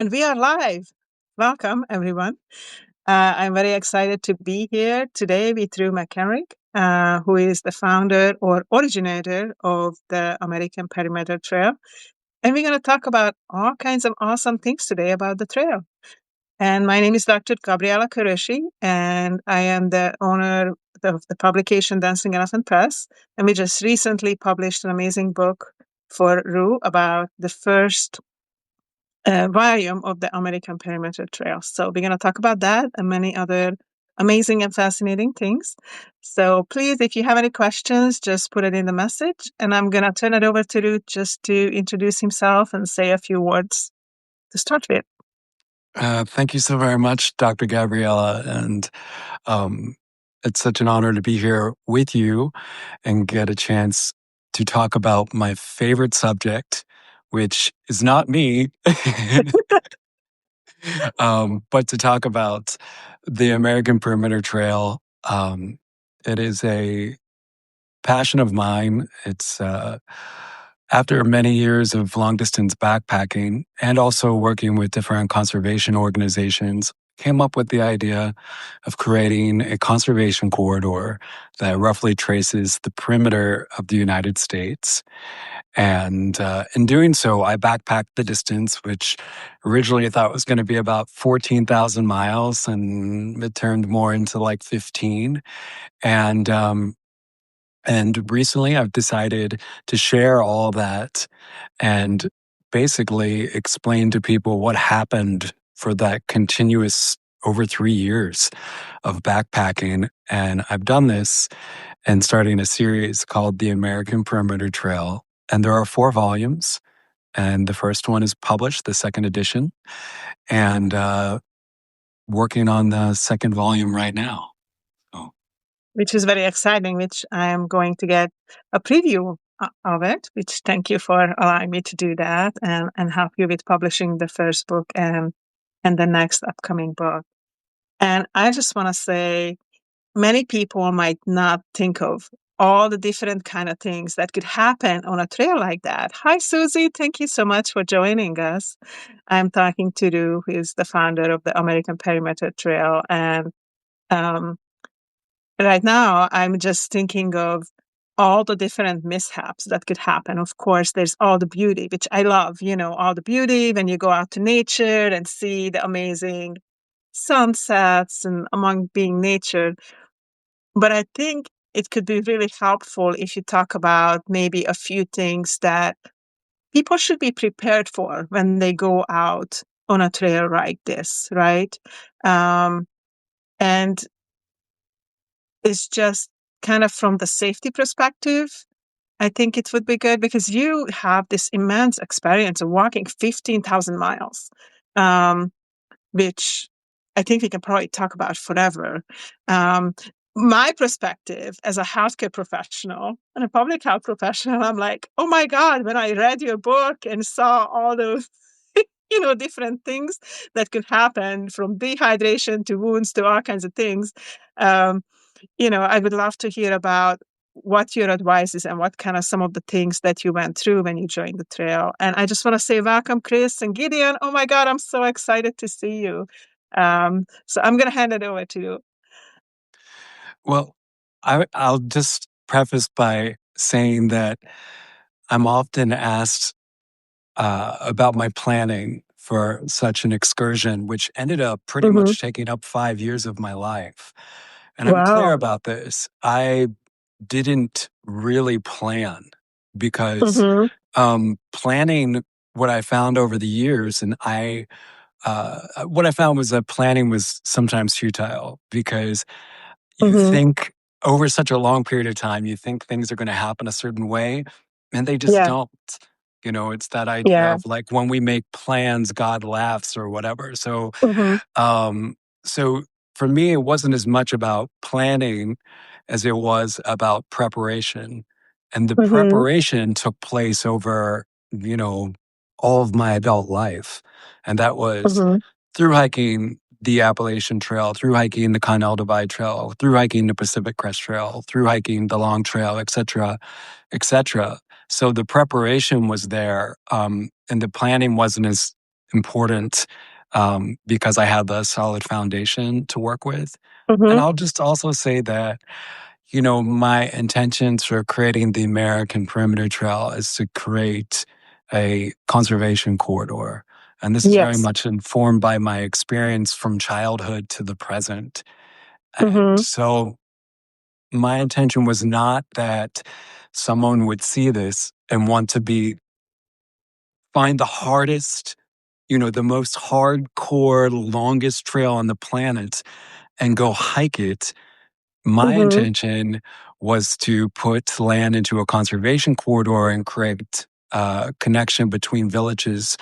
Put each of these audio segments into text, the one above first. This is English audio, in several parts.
And we are live. Welcome, everyone. I'm very excited to be here today with Rue McKenrick, who is the founder or originator of the American Perimeter Trail. And we're going to talk about all kinds of awesome things today about the trail. And my name is Dr. Gabriella, and I am the owner of the publication Dancing Elephant Press. And we just recently published an amazing book for Rue about the first volume of the American Perimeter Trail. So we're going to talk about that and many other amazing and fascinating things. So please, if you have any questions, just put it in the message, and I'm going to turn it over to Ruth just to introduce himself and say a few words to start with. Thank you so very much, Dr. Gabriella. And it's such an honor to be here with you and get a chance to talk about my favorite subject, which is not me, but to talk about the American Perimeter Trail. It is a passion of mine. It's after many years of long distance backpacking and also working with different conservation organizations, came up with the idea of creating a conservation corridor that roughly traces the perimeter of the United States. And in doing so, I backpacked the distance, which originally I thought was going to be about 14,000 miles, and it turned more into like 15. And recently I've decided to share all that and basically explain to people what happened for that continuous over 3 years of backpacking. And I've done this and starting a series called The American Perimeter Trail. And there are 4 volumes. And the first one is published, the second edition, and working on the second volume right now. Which is very exciting, which I am going to get a preview of it, which thank you for allowing me to do that and help you with publishing the first book and the next upcoming book. And I just want to say, many people might not think of all the different kind of things that could happen on a trail like that. Hi, Susie. Thank you so much for joining us. I'm talking to Rue, who is the founder of the American Perimeter Trail. And right now, I'm just thinking of all the different mishaps that could happen. Of course, there's all the beauty, which I love, all the beauty when you go out to nature and see the amazing sunsets and among being nature. But I think it could be really helpful if you talk about maybe a few things that people should be prepared for when they go out on a trail like this, right? And it's just kind of from the safety perspective, I think it would be good because you have this immense experience of walking 15,000 miles, which I think we can probably talk about forever. My perspective as a healthcare professional and a public health professional, I'm like, oh my God, when I read your book and saw all those, different things that could happen from dehydration to wounds to all kinds of things. I would love to hear about what your advice is and what kind of some of the things that you went through when you joined the trail. And I just want to say welcome, Chris and Gideon. Oh my God, I'm so excited to see you. So I'm going to hand it over to you. Well, I'll just preface by saying that I'm often asked about my planning for such an excursion, which ended up pretty much taking up 5 years of my life. And I'm clear about this. I didn't really plan because planning, what I found over the years, and what I found was that planning was sometimes futile because you think over such a long period of time, you think things are going to happen a certain way, and they just don't. It's that idea of like when we make plans, God laughs or whatever. So, so for me, it wasn't as much about planning as it was about preparation. And the preparation took place over, all of my adult life. And that was through hiking the Appalachian Trail, through hiking the Continental Divide Trail, through hiking the Pacific Crest Trail, through hiking the Long Trail, et cetera, et cetera. So the preparation was there, and the planning wasn't as important because I had the solid foundation to work with. And Mm-hmm. I'll just also say that, my intentions for creating the American Perimeter Trail is to create a conservation corridor. And this is very Yes. much informed by my experience from childhood to the present. And Mm-hmm. so my intention was not that someone would see this and want to find the hardest, the most hardcore, longest trail on the planet and go hike it. My Mm-hmm. intention was to put land into a conservation corridor and create a connection between villages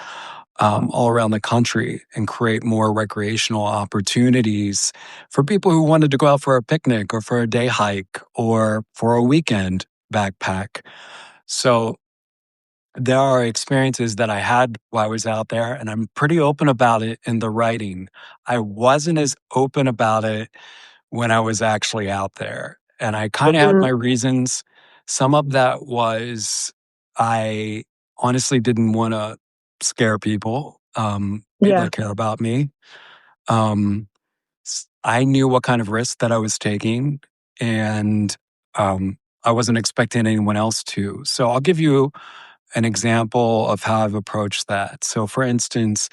all around the country and create more recreational opportunities for people who wanted to go out for a picnic or for a day hike or for a weekend backpack. So there are experiences that I had while I was out there, and I'm pretty open about it in the writing. I wasn't as open about it when I was actually out there. And I kind of had Mm-hmm. my reasons. Some of that was I honestly didn't want to scare people Yeah. that care about me. Um, I knew what kind of risk that I was taking, and I wasn't expecting anyone else to. So I'll give you an example of how I've approached that. So, for instance,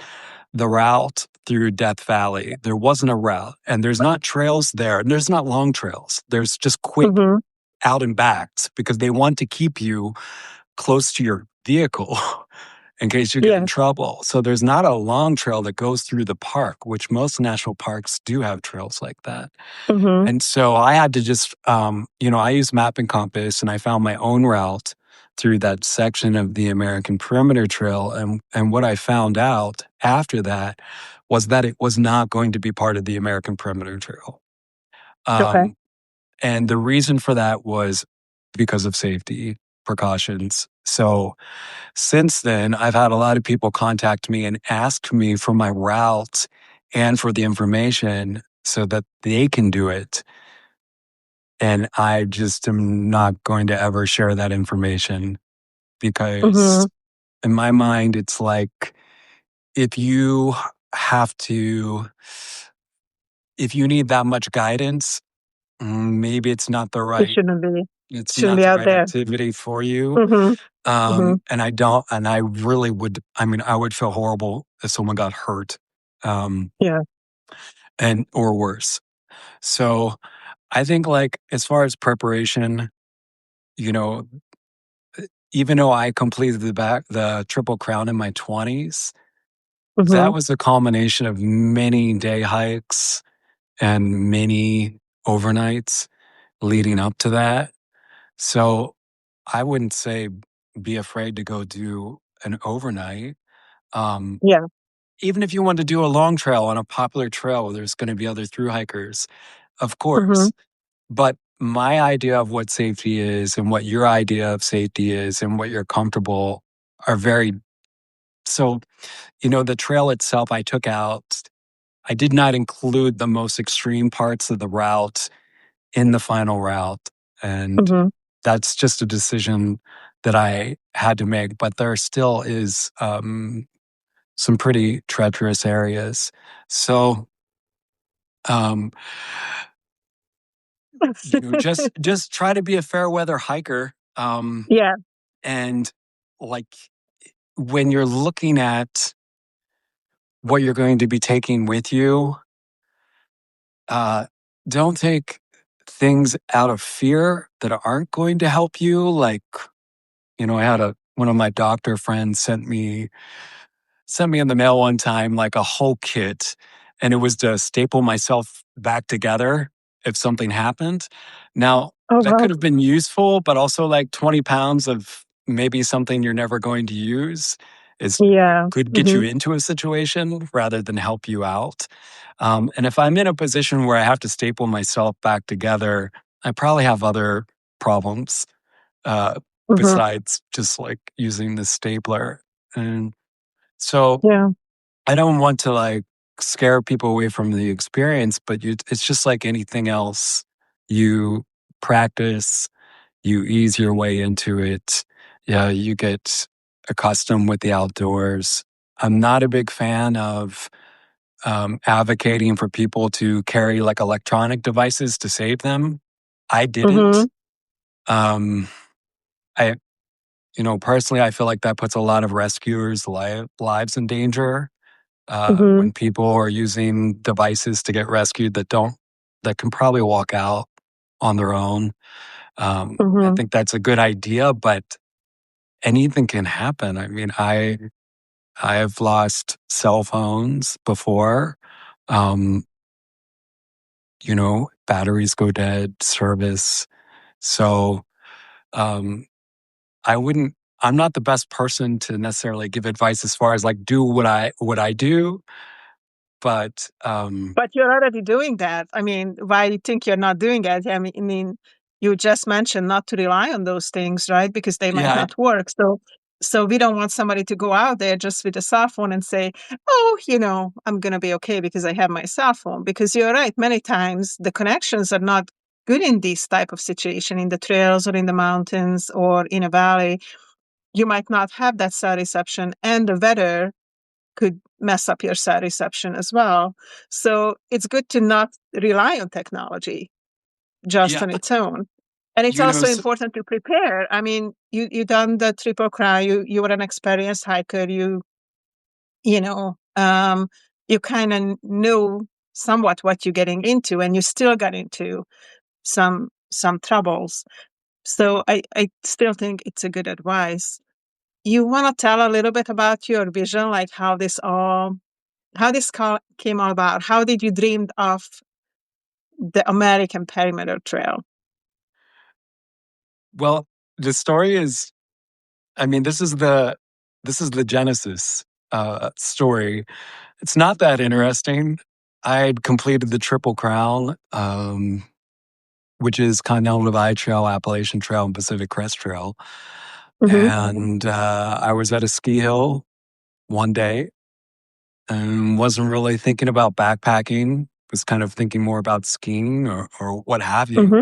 the route through Death Valley, there wasn't a route, and there's not trails there, and there's not long trails. There's just quick Mm-hmm. out and backs because they want to keep you close to your vehicle in case you get in Yes. trouble. So there's not a long trail that goes through the park, which most national parks do have trails like that. Mm-hmm. And so I had to just, I use Map and Compass, and I found my own route through that section of the American Perimeter Trail. And what I found out after that was that it was not going to be part of the American Perimeter Trail. Okay. Um, and the reason for that was because of safety precautions. So since then, I've had a lot of people contact me and ask me for my route and for the information so that they can do it. And I just am not going to ever share that information Mm-hmm. because in my mind, it's like if you have to, if you need that much guidance, maybe It shouldn't be. it's Shouldn't not be the out right there. activity for you. Mm-hmm. Mm-hmm. And I don't, and I really would, I mean, I would feel horrible if someone got hurt, um, Yeah. or worse. So I think like as far as preparation, you know, even though I completed the Triple Crown in my 20s, Mm-hmm. that was a culmination of many day hikes and many overnights leading up to that. So I wouldn't say be afraid to go do an overnight. Um, Yeah. Even if you want to do a long trail on a popular trail where there's going to be other through hikers, of Mm-hmm. course. But my idea of what safety is and what your idea of safety is and what you're comfortable are very so, the trail itself I took out, I did not include the most extreme parts of the route in the final route. And Mm-hmm. that's just a decision that I had to make. But there still is some pretty treacherous areas. So, um, just try to be a fair weather hiker. Yeah. And like when you're looking at what you're going to be taking with you, uh, don't take things out of fear that aren't going to help you. Like, I had one of my doctor friends sent me in the mail one time like a whole kit, and it was to staple myself back together if something happened. Now, Oh that could wow. have been useful, but also like 20 pounds of maybe something you're never going to use is Yeah. could get Mm-hmm. you into a situation rather than help you out. And if I'm in a position where I have to staple myself back together, I probably have other problems uh, Mm-hmm. besides just like using the stapler. And so Yeah. I don't want to like scare people away from the experience, but it's just like anything else. You practice, you ease your way into it. Yeah, you get accustomed with the outdoors. I'm not a big fan of advocating for people to carry like electronic devices to save them. I Mm-hmm. didn't. Um, I, personally, I feel like that puts a lot of rescuers' lives in danger Mm-hmm. when people are using devices to get rescued that can probably walk out on their own. I Mm-hmm. think that's a good idea, but anything can happen. I mean, I have lost cell phones before. Um, batteries go dead, service. So um, I wouldn't. I'm not the best person to necessarily give advice as far as like do what I do, but But you're already doing that. I mean, why do you think you're not doing it? I mean, you just mentioned not to rely on those things, right? Because they might yeah, not work. So we don't want somebody to go out there just with a cell phone and say, "Oh, I'm going to be okay because I have my cell phone." Because you're right. Many times the connections are not good in this type of situation, in the trails or in the mountains or in a valley. You might not have that cell reception, and the weather could mess up your cell reception as well. So it's good to not rely on technology just yeah, on its own. And it's you know, also s important to prepare. I mean, you done the Triple Crown. You were an experienced hiker. You know you kind of know somewhat what you're getting into, and you still got into some troubles. So I still think it's a good advice. You want to tell a little bit about your vision, like how this came about? How did you dream of the American Perimeter Trail? well, the story is. I mean, this is the genesis story. It's not that interesting. I'd completed the Triple Crown, which is Continental Divide Trail, Appalachian Trail, and Pacific Crest Trail. Hmm. And I was at a ski hill one day and wasn't really thinking about backpacking, was kind of thinking more about skiing or what have you. Hmm.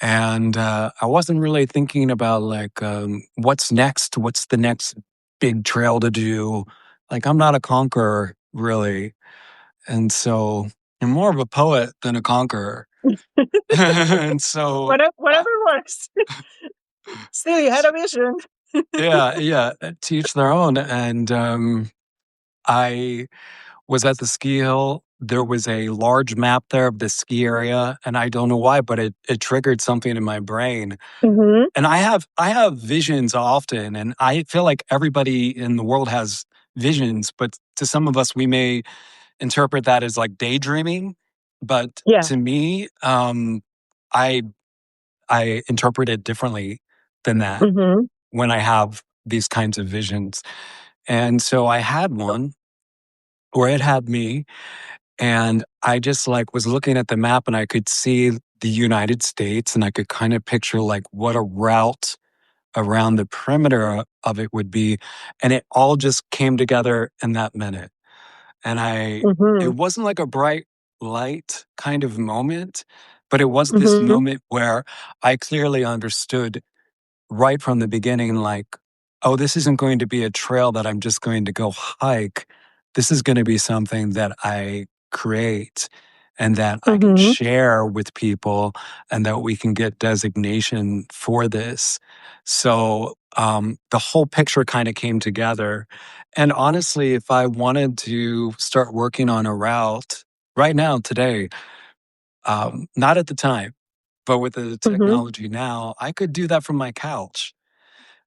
And I wasn't really thinking about like, what's next? What's the next big trail to do? Like, I'm not a conqueror, really. And so I'm more of a poet than a conqueror. And so, uh, Whatever works. Still, you had a vision. yeah, yeah, to each their own. And I was at the ski hill. There was a large map there of the ski area, and I don't know why, but it triggered something in my brain. Hmm. And I have visions often, and I feel like everybody in the world has visions, but to some of us, we may interpret that as like daydreaming. But Yeah. to me, I I interpret it differently than that Hmm. when I have these kinds of visions. And so I had one where it had me, and I just like was looking at the map and I could see the United States and I could kind of picture like what a route around the perimeter of it would be. And it all just came together in that minute. And it Hmm. wasn't like a bright light kind of moment, but it was this Hmm. moment where I clearly understood right from the beginning, like, oh, this isn't going to be a trail that I'm just going to go hike. This is going to be something that I create and that I can Hmm. share with people and that we can get designation for this. So the whole picture kind of came together. And honestly, if I wanted to start working on a route right now, today, not at the time, but with the Hmm. technology now, I could do that from my couch.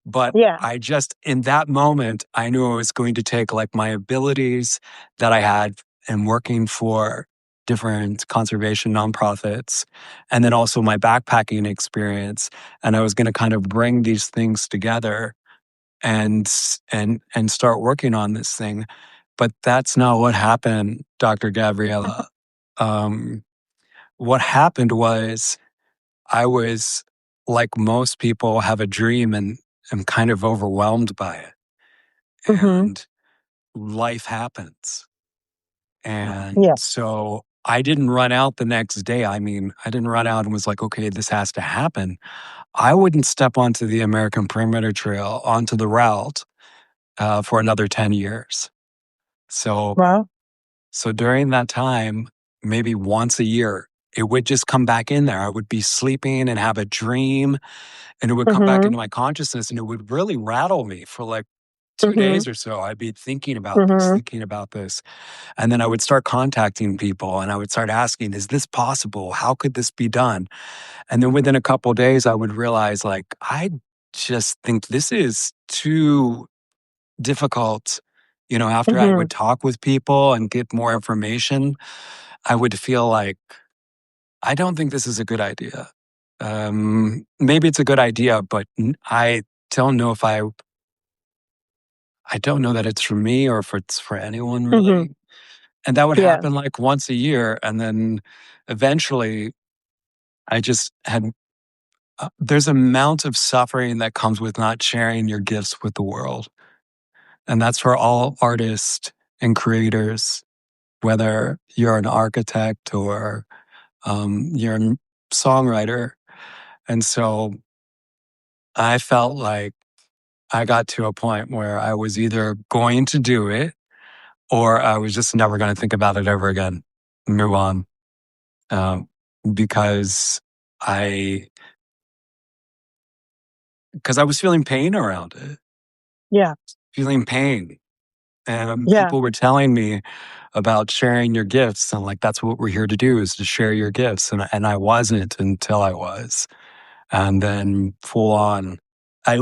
But Yeah. I just, in that moment, I knew I was going to take like my abilities that I had in working for different conservation nonprofits and then also my backpacking experience. And I was going to kind of bring these things together and start working on this thing. But that's not what happened, Dr. Gabriella. Um, what happened was I was like most people have a dream and am kind of overwhelmed by it. Hmm. And life happens. And Yeah. so I didn't run out the next day. I mean, I didn't run out and was like, okay, this has to happen. I wouldn't step onto the American Perimeter Trail, onto the route, for another 10 years. So, Wow. so during that time, maybe once a year, it would just come back in there. I would be sleeping and have a dream, and it would come back Mm-hmm. into my consciousness, and it would really rattle me for like 2 Mm-hmm. days or so. I'd be thinking about this, Mm-hmm. thinking about this. And then I would start contacting people and I would start asking, is this possible? How could this be done? And then within a couple of days, I would realize, like, I just think this is too difficult. After I Mm-hmm. would talk with people and get more information, I would feel like, I don't think this is a good idea. Maybe it's a good idea, but I don't know if I don't know that it's for me or if it's for anyone Mm-hmm. really. And that would Yeah. happen like once a year. And then eventually I just had, there's amount of suffering that comes with not sharing your gifts with the world. And that's for all artists and creators, whether you're an architect or you're a songwriter. And so I felt like I got to a point where I was either going to do it or I was just never going to think about it ever again, move on. Um, because I because I was feeling pain around it, Yeah. feeling pain. And Yeah. people were telling me about sharing your gifts, and like that's what we're here to do, is to share your gifts. And I wasn't until I was. And then full on, I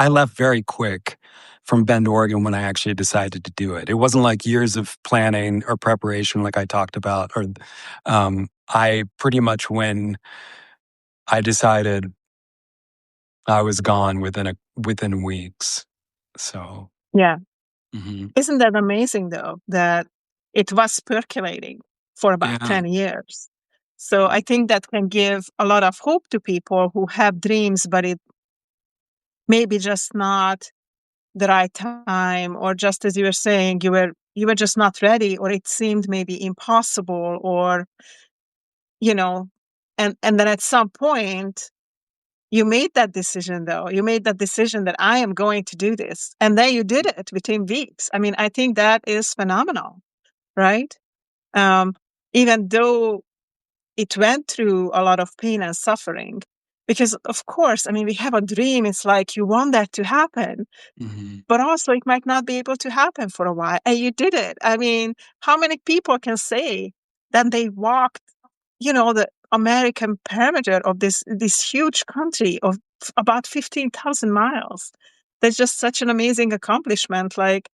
left very quick from Bend, Oregon when I actually decided to do it. It wasn't like years of planning or preparation like I talked about. Or I pretty much, when I decided, I was gone within weeks. So Yeah. mhm. Isn't that amazing though, that it was percolating for about Yeah. 10 years? So I think that can give a lot of hope to people who have dreams, but it maybe just not the right time, or just as you were saying, you were just not ready, or it seemed maybe impossible, or you know, and then at some point you made that decision though. You made that decision that I am going to do this. And then you did it within weeks. I mean, I think that is phenomenal, right? Um, Even though it went through a lot of pain and suffering, because of course, I mean, we have a dream. It's like you want that to happen, Mhm. but also it might not be able to happen for a while. And you did it. I mean, how many people can say that they walked, the American perimeter of this huge country of about 15,000 miles? That's just such an amazing accomplishment. Like,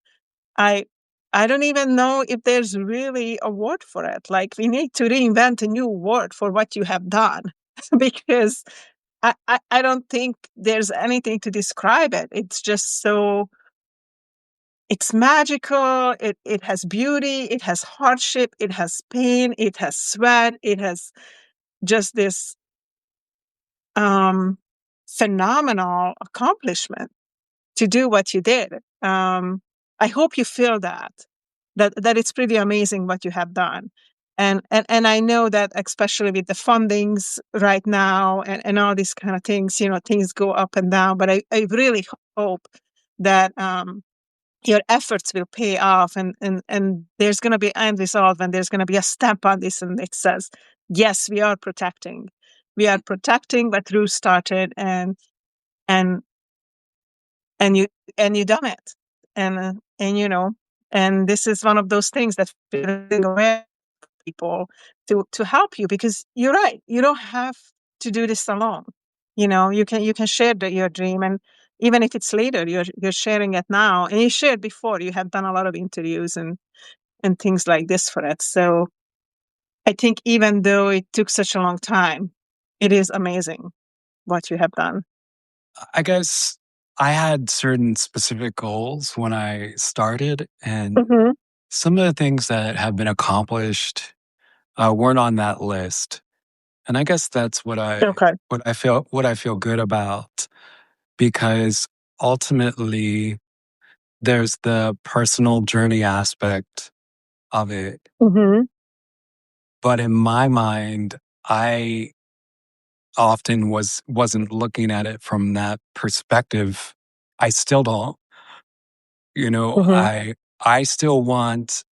I I don't even know if there's really a word for it. Like, we need to reinvent a new word for what you have done because I don't think there's anything to describe it. It's just so, it's magical. It has beauty, it has hardship, it has pain, it has sweat, it has just this um phenomenal accomplishment to do what you did. I hope you feel that it's pretty amazing what you have done. And I know that especially with the fundings right now and all these kind of things, things go up and down. But I really hope that your efforts will pay off, and there's going to be end result when there's going to be a stamp on this and it says, yes, we are protecting. We are protecting what Rue started, and and you and you done it. And this is one of those things that bring away people to help you, because you're right, you don't have to do this alone. You can share your dream, and even if it's later, you're sharing it now, and you shared before. You have done a lot of interviews and things like this for it. So I think even though it took such a long time, it is amazing what you have done. I guess I had certain specific goals when I started, and Hmm. some of the things that have been accomplished weren't on that list. And I guess that's Okay. what I feel good about, because ultimately there's the personal journey aspect of it. Hmm. But in my mind, I often wasn't looking at it from that perspective. I still don't. You know, Mm-hmm. I still want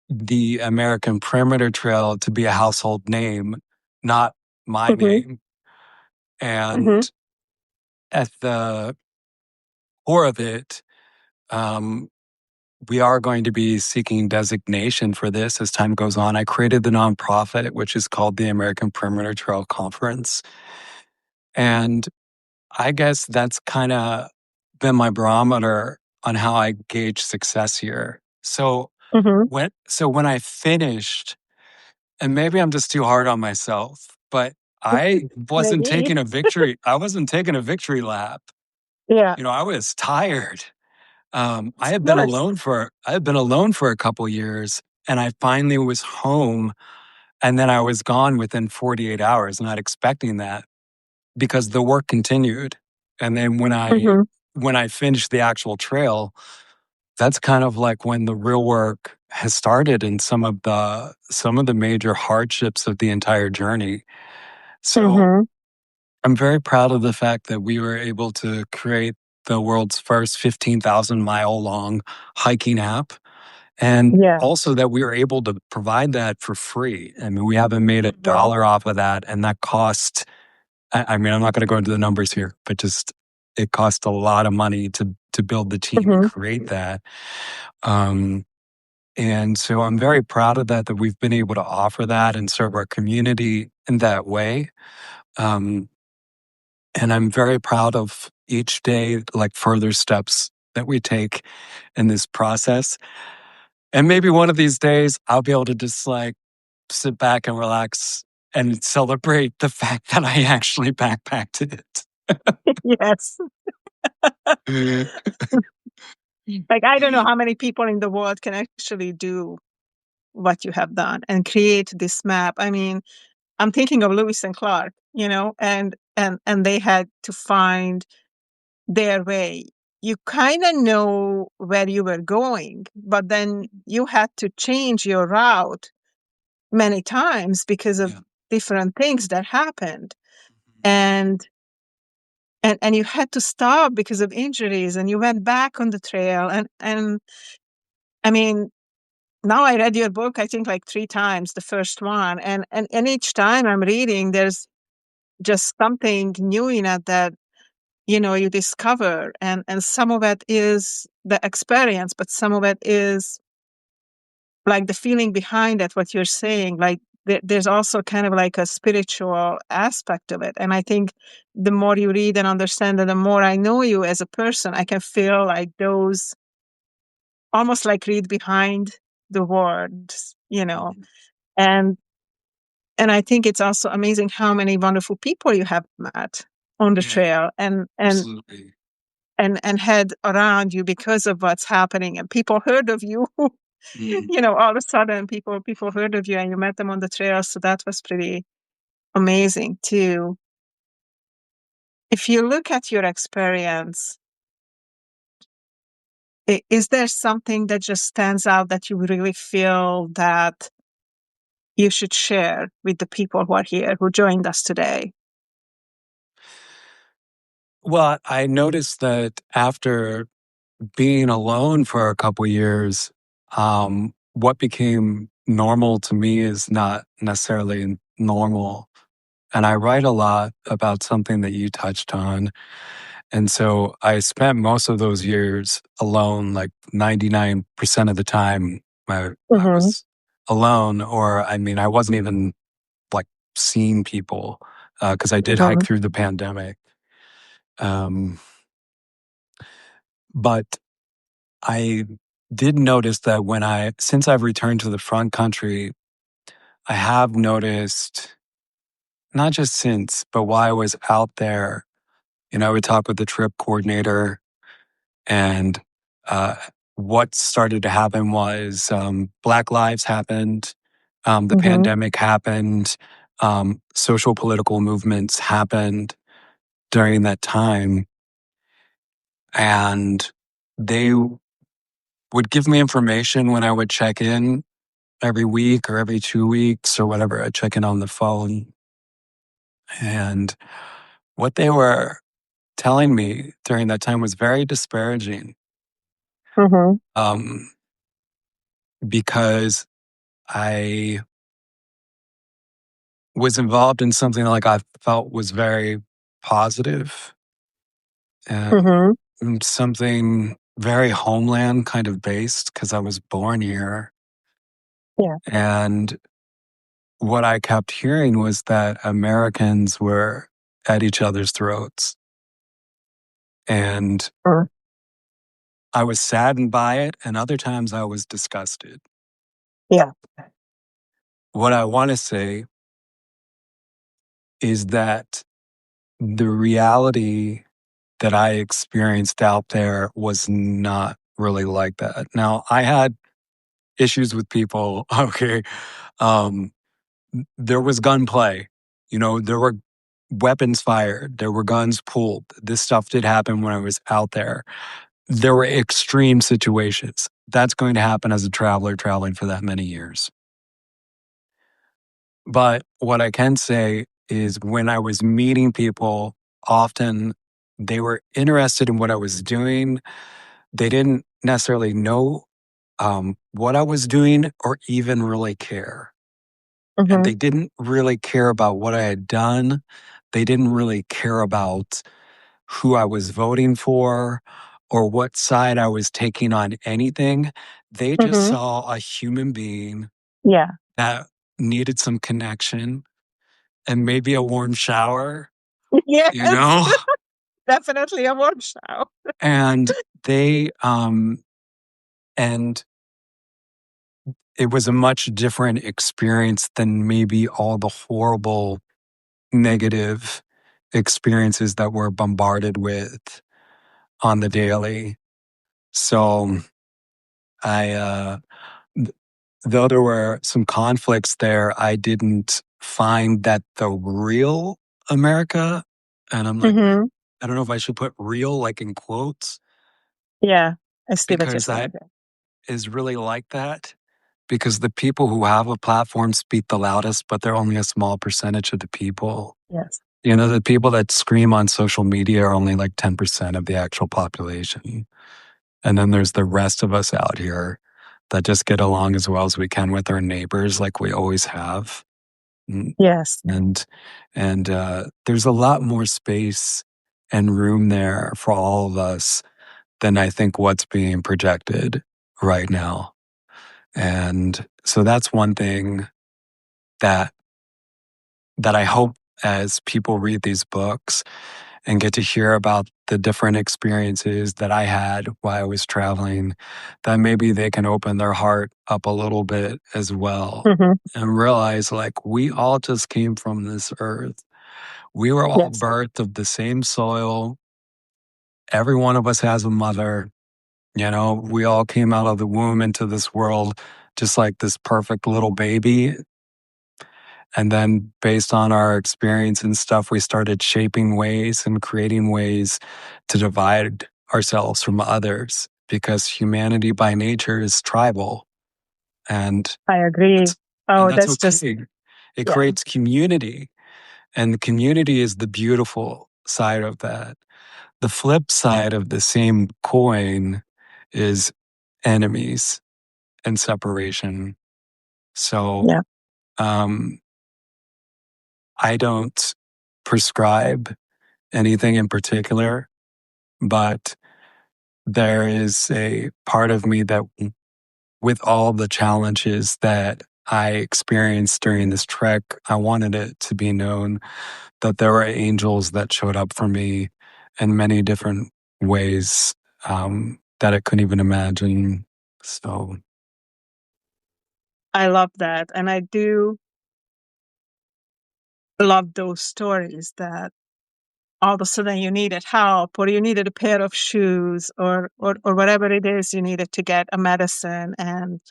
the American Perimeter Trail to be a household name, not my Mm-hmm. name. Mm-hmm. And at the core of it, um, we are going to be seeking designation for this as time goes on. I created the nonprofit, which is called the American Perimeter Trail Conference. And I guess that's kind of been my barometer on how I gauge success here. Mm-hmm. When I finished, and maybe I'm just too hard on myself, but Maybe. I wasn't taking a victory lap. Yeah. You know, I was tired. Of course. I had been alone for a couple years, and I finally was home, and then I was gone within 48 hours, not expecting that because the work continued. And then Mm-hmm. when I finished the actual trail, that's kind of like when the real work has started and some of the major hardships of the entire journey. So Mm-hmm. I'm very proud of the fact that we were able to create the world's first 15,000-mile long hiking app. And Yeah. also that we were able to provide that for free. I mean, we haven't made a Mm-hmm. dollar off of that. And that cost, I mean, I'm not going to go into the numbers here, but just it cost a lot of money to build the team and Mm-hmm. create that. Um, and so I'm very proud of that we've been able to offer that and serve our community in that way. Um, and I'm very proud of each day, like further steps that we take in this process. And maybe one of these days I'll be able to just like sit back and relax and celebrate the fact that I actually backpacked it. Yes. Like, I don't know how many people in the world can actually do what you have done and create this map. I mean, I'm thinking of Lewis and Clark, and they had to find their way. You kind of know where you were going, but then you had to change your route many times because of Yeah. different things that happened. And and you had to stop because of injuries and you went back on the trail. And I mean, now I read your book, I think like three times, the first one. And each time I'm reading, there's just something new in it that, you discover. And some of it is the experience, but some of it is like the feeling behind it, what you're saying. Like there's also kind of like a spiritual aspect of it. And I think the more you read and understand it, the more I know you as a person, I can feel like those almost like read behind the words. Mhm. And and I think it's also amazing how many wonderful people you have met on the Yeah, trail absolutely. and had around you because of what's happening, and people heard of you. Mm. All of a sudden people heard of you and you met them on the trail. So that was pretty amazing too. If you look at your experience, is there something that just stands out that you really feel that you should share with the people who are here, who joined us today? Well, I noticed that after being alone for a couple years, what became normal to me is not necessarily normal. And I write a lot about something that you touched on. And so I spent most of those years alone, like 99% of the time I Mm-hmm. was alone, or I mean, I wasn't even like seeing people because I did hike Mm-hmm. through the pandemic. Um, but I did notice that since I've returned to the front country, I have noticed, not just since, but while I was out there, I would talk with the trip coordinator, and uh, what started to happen was Black Lives happened, the Mm-hmm. pandemic happened, social political movements happened during that time. And they would give me information when I would check in every week or every 2 weeks or whatever. I check in on the phone. And what they were telling me during that time was very disparaging. Mm-hmm. um, because I was involved in something like I felt was very positive and Mm-hmm. something very homeland kind of based because I was born here. Yeah. And what I kept hearing was that Americans were at each other's throats. And Mm. I was saddened by it, and other times I was disgusted. Yeah. What I want to say is that the reality that I experienced out there was not really like that. Now, I had issues with people. Okay. Um, there was gunplay, there were weapons fired, there were guns pulled. This stuff did happen when I was out there. There were extreme situations. That's going to happen as a traveler traveling for that many years. But what I can say is when I was meeting people, often they were interested in what I was doing. They didn't necessarily know what I was doing or even really care. And Mm-hmm. they didn't really care about what I had done. They didn't really care about who I was voting for or what side I was taking on anything. They just Mm-hmm. saw a human being Yeah. that needed some connection and maybe a warm shower, you Yes. know? Definitely a workshop. And they and it was a much different experience than maybe all the horrible negative experiences that we're bombarded with on the daily. So I th- though there were some conflicts there, I didn't find that the real America, and I'm like, Mm-hmm. I don't know if I should put real like in quotes Yeah. I see what you're because saying that there. is really like that. Because the people who have a platform speak the loudest, but they're only a small percentage of the people. Yes. The people that scream on social media are only like 10% of the actual population. And then there's the rest of us out here that just get along as well as we can with our neighbors, like we always have. Mm, Yes. And there's a lot more space and room there for all of us than I think what's being projected right now. And so that's one thing that that I hope as people read these books and get to hear about the different experiences that I had while I was traveling, that maybe they can open their heart up a little bit as well Mm-hmm. and realize like we all just came from this earth. We were all Yes. birthed of the same soil. Every one of us has a mother. We all came out of the womb into this world just like this perfect little baby. And then based on our experience and stuff, we started shaping ways and creating ways to divide ourselves from others because humanity by nature is tribal. And I agree. that's, and Oh, that's that's just, okay. It yeah. creates community. And the community is the beautiful side of that. The flip side of the same coin is enemies and separation. So Yeah. um, I don't prescribe anything in particular, but there is a part of me that, with all the challenges that I experienced during this trek, I wanted it to be known that there were angels that showed up for me in many different ways that I couldn't even imagine. So, I love that. And I do love those stories that all of a sudden you needed help or you needed a pair of shoes or whatever it is you needed to get a medicine and,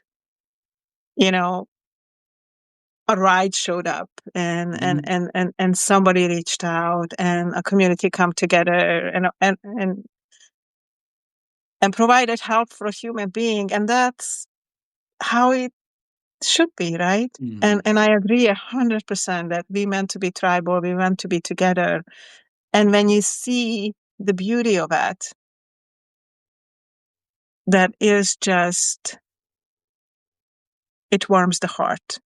you know, a ride showed up mhm, and somebody reached out and a community come together and provided help for a human being. And that's how it should be, right? mhm, And I agree 100% that we meant to be tribal, we meant to be together. And when you see the beauty of it, that is just, it warms the heart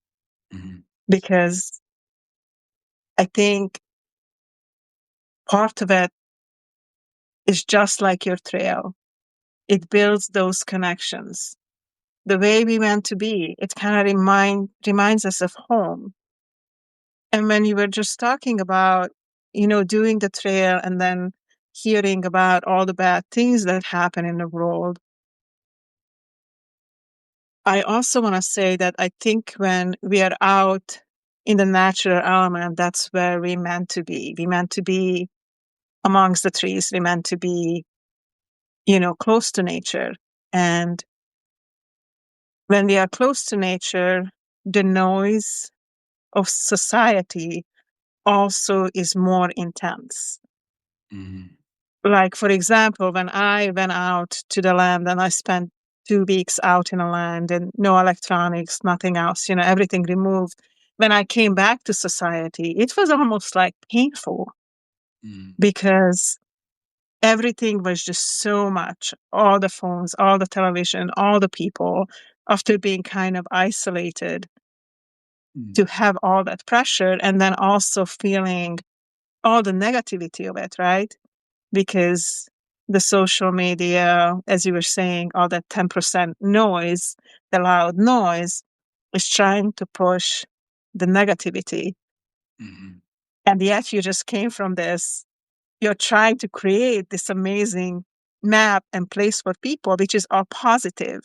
Mhm. because I think part of it is just like your trail. It builds those connections. The way we meant to be, it kind of reminds us of home. And when you were just talking about, doing the trail and then hearing about all the bad things that happen in the world, I also want to say that I think when we are out in the natural element, that's where we meant to be. We meant to be amongst the trees. We meant to be, close to nature. And when we are close to nature, the noise of society also is more intense. Mhm. Like, for example, when I went out to the land and I spent 2 weeks out in the land and no electronics, nothing else, everything removed. When I came back to society, it was almost like painful Mhm. because everything was just so much, all the phones, all the television, all the people, after being kind of isolated, Mhm. to have all that pressure and then also feeling all the negativity of it, right? Because the social media, as you were saying, all that 10% noise, the loud noise, is trying to push the negativity. Mhm. And yet you just came from this. You're trying to create this amazing map and place for people, which is all positive.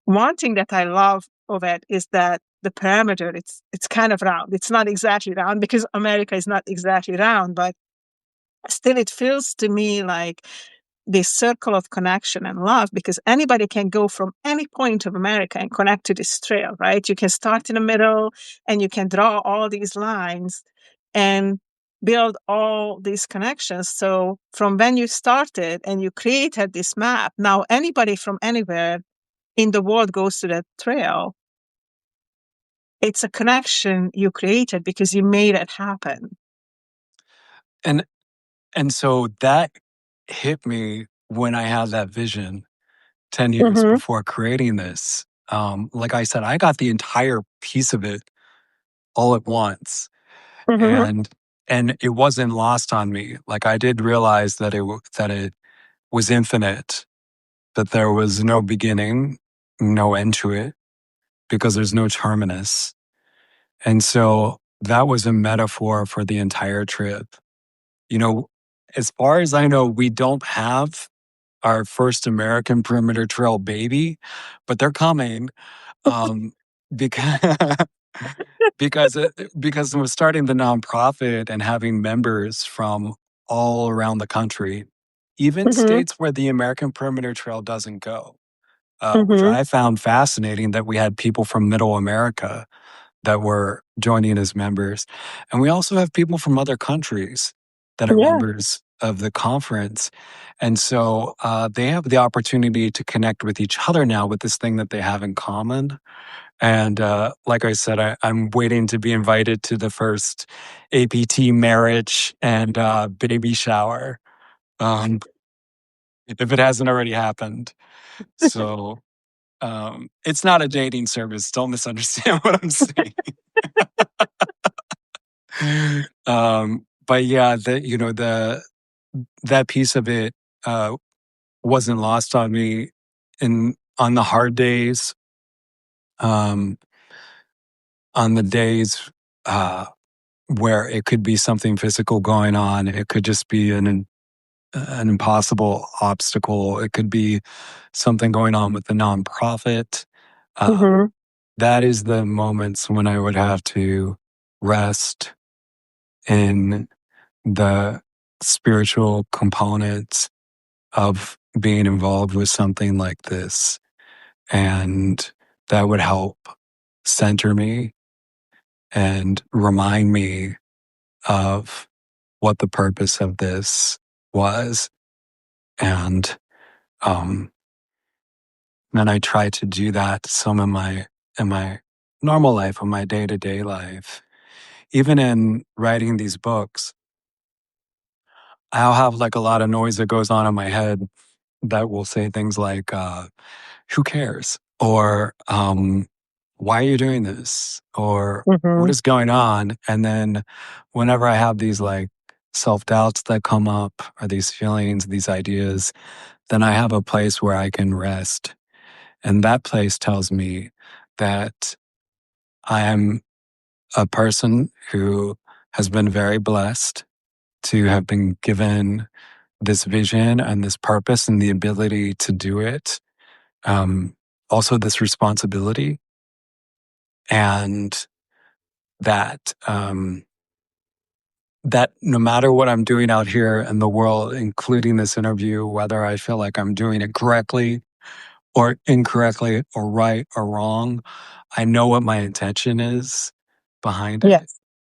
One thing that I love of it is that the perimeter, it's kind of round. It's not exactly round because America is not exactly round, but still it feels to me like this circle of connection and love because anybody can go from any point of America and connect to this trail, right? You can start in the middle and you can draw all these lines and build all these connections. So from when you started and you created this map, now anybody from anywhere in the world goes to that trail. It's a connection you created because you made it happen. And and so that hit me when I had that vision 10 years Mm-hmm. before creating this. Like I said, I got the entire piece of it all at once, Mm-hmm. and it wasn't lost on me. Like I did realize that that it was infinite, that there was no beginning, no end to it, because there's no terminus. And so that was a metaphor for the entire trip. You know, as far as I know, we don't have our first American Perimeter Trail baby, but they're coming. Um, because because we're starting the nonprofit and having members from all around the country, even Mm-hmm. states where the American Perimeter Trail doesn't go, which Mm-hmm. I found fascinating that we had people from Middle America that were joining as members, and we also have people from other countries that are Yeah. members of the conference, and so they have the opportunity to connect with each other now with this thing that they have in common. And like I said, I'm waiting to be invited to the first APT marriage and baby shower, um, if it hasn't already happened. So it's not a dating service. Don't misunderstand what I'm saying. But yeah, that piece of it uh, wasn't lost on me. And on the hard days, um, on the days where it could be something physical going on, it could just be an impossible obstacle. It could be something going on with the nonprofit. Uh, Mm-hmm. that is the moments when I would have to rest in the spiritual components of being involved with something like this. And that would help center me and remind me of what the purpose of this was. And um, then I try to do that some in my normal life, in my day to day life. Even in writing these books, I'll have like a lot of noise that goes on in my head. that will say things like, who cares? Or, why are you doing this? Or what Mhm. is going on? And then whenever I have these like self doubts that come up or these feelings, these ideas, then I have a place where I can rest. And that place tells me that I am a person who has been very blessed to have been given this vision and this purpose and the ability to do it. Um, Also, this responsibility, and that that no matter what I'm doing out here in the world, including this interview, whether I feel like I'm doing it correctly or incorrectly or right or wrong, I know what my intention is behind it. Yes.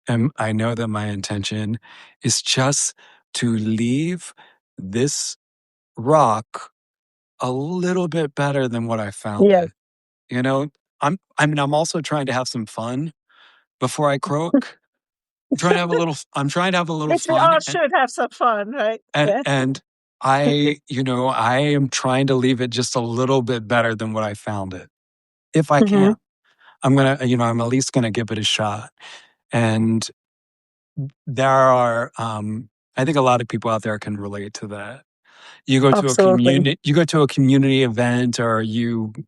And I know that my intention is just to leave this rock a little bit better than what I found Yes. it. You know, I'm also trying to have some fun before I croak. I'm trying to have a little Which we fun, all should have some fun, right? and Yeah. and I am trying to leave it just a little bit better than what I found it. If I Mhm. can. I'm at least gonna give it a shot. And there are I think a lot of people out there can relate to that. Absolutely. You go to a community event, or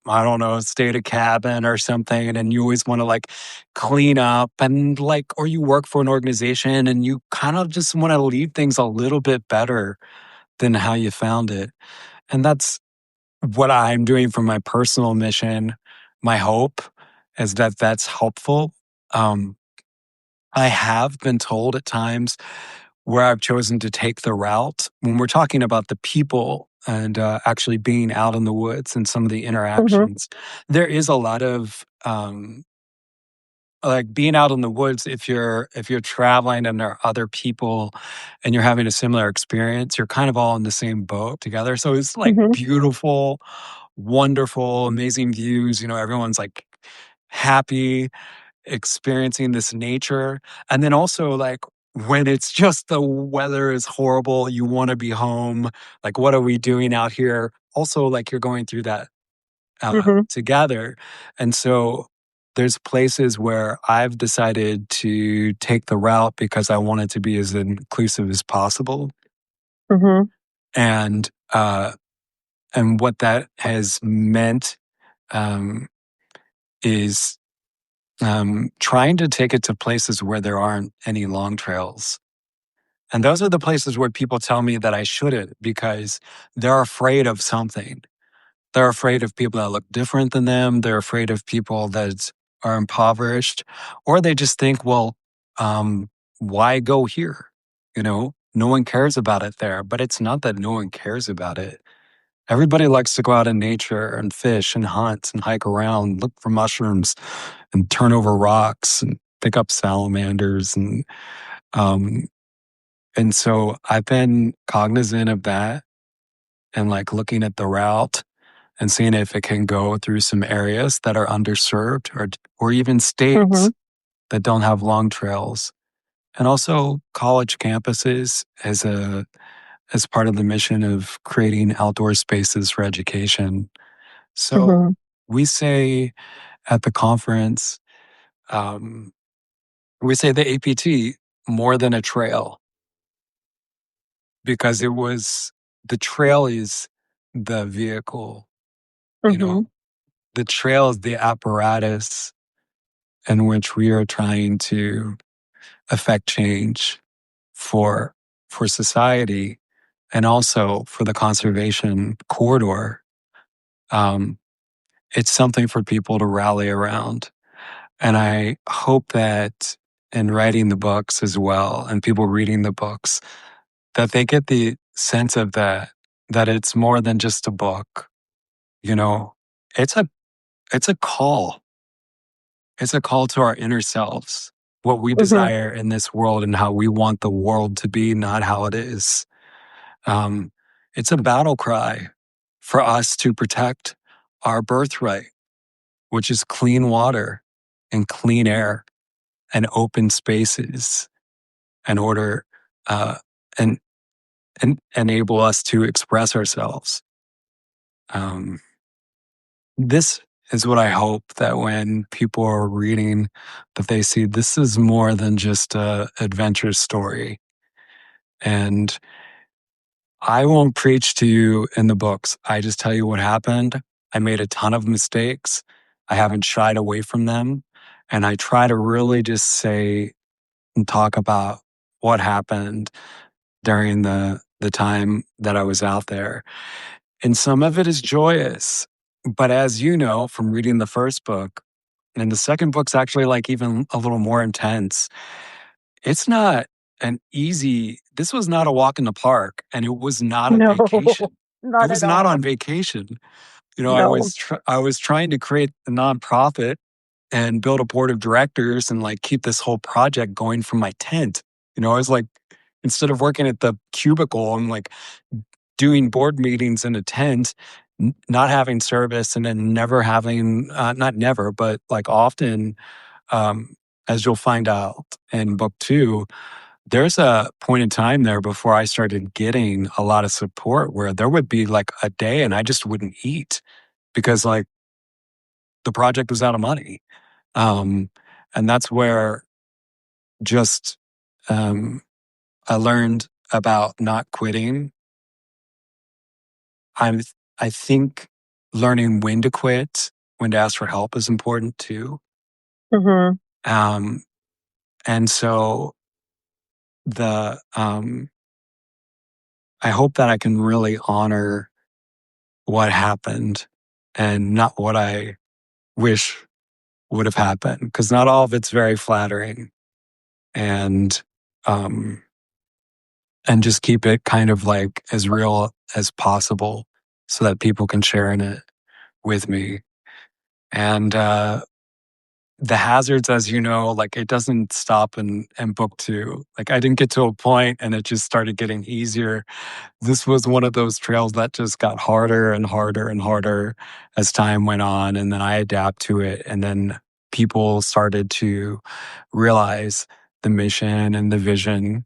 I don't know, stay at a cabin or something, and you always want to like clean up, and like, or you work for an organization and you kind of just want to leave things a little bit better than how you found it. And that's what I'm doing for my personal mission. My hope is that that's helpful. Um, I have been told at times where I've chosen to take the route when we're talking about the people and actually being out in the woods and some of the Mhm. interactions. There is a lot of like being out in the woods. If you're traveling and there are other people and you're having a similar experience, you're kind of all in the same boat together. So it's like Mhm. beautiful, wonderful, amazing views. Everyone's like happy experiencing this nature. And then also, like, when it's just the weather is horrible, you want to be home. Like, what are we doing out here? Also, like, you're going through that Mhm. together. And so there's places where I've decided to take the route because I want it to be as inclusive as possible. Mhm. And, and what that has meant um, is trying to take it to places where there aren't any long trails. And those are the places where people tell me that I shouldn't because they're afraid of something. They're afraid of people that look different than them. They're afraid of people that are impoverished, or they just think, well, why go here? No one cares about it there. But it's not that no one cares about it. Everybody likes to go out in nature and fish and hunt and hike around, look for mushrooms and turn over rocks and pick up salamanders. Um, and so I've been cognizant of that and like looking at the route and seeing if it can go through some areas that are underserved or even states Mhm. that don't have long trails. And also college campuses as part of the mission of creating outdoor spaces for education. So Mhm. we say at the conference, um, we say the APT more than a trail because the trail is the vehicle, you Mhm. know, the trail is the apparatus in which we are trying to affect change for for society and also for the conservation corridor. Um, it's something for people to rally around. And I hope that in writing the books as well and people reading the books, that they get the sense of that it's more than just a book. You know, it's a it's a call. It's a call to our inner selves, what we Mhm. desire in this world and how we want the world to be, not how it is. Um, it's a battle cry for us to protect our birthright, which is clean water and clean air and open spaces in order uh, and enable us to express ourselves. um, this is what I hope that when people are reading, that they see this is more than just a adventure story. And I won't preach to you in the books. I just tell you what happened. I made a ton of mistakes. I haven't shied away from them. And I try to really just say and talk about what happened during the time that I was out there. And some of it is joyous. But as you know from reading the first book, and the second book's actually like even a little more intense, it's not an easy, this was not a walk in the park, and it was not a No, vacation. It not was at not all. on vacation. You know, No. I was trying to create a nonprofit and build a board of directors and like keep this whole project going from my tent. You know, I was like, instead of working at the cubicle, I'm like doing board meetings in a tent, not having service, and then never having, not never, but like often, um, as you'll find out in book two, there's a point in time there before I started getting a lot of support where there would be like a day and I just wouldn't eat because like the project was out of money. Um, and that's where just I learned about not quitting. I'm I think learning when to quit, when to ask for help is important too. Hmm. Um, and so I hope that I can really honor what happened and not what I wish would have happened, because not all of it's very flattering. And um, and just keep it kind of like as real as possible so that people can share in it with me. And the hazards, as you know, like it doesn't stop in book two. Like I didn't get to a point and it just started getting easier. This was one of those trails that just got harder and harder and harder as time went on. And then I adapt to it. And then people started to realize the mission and the vision.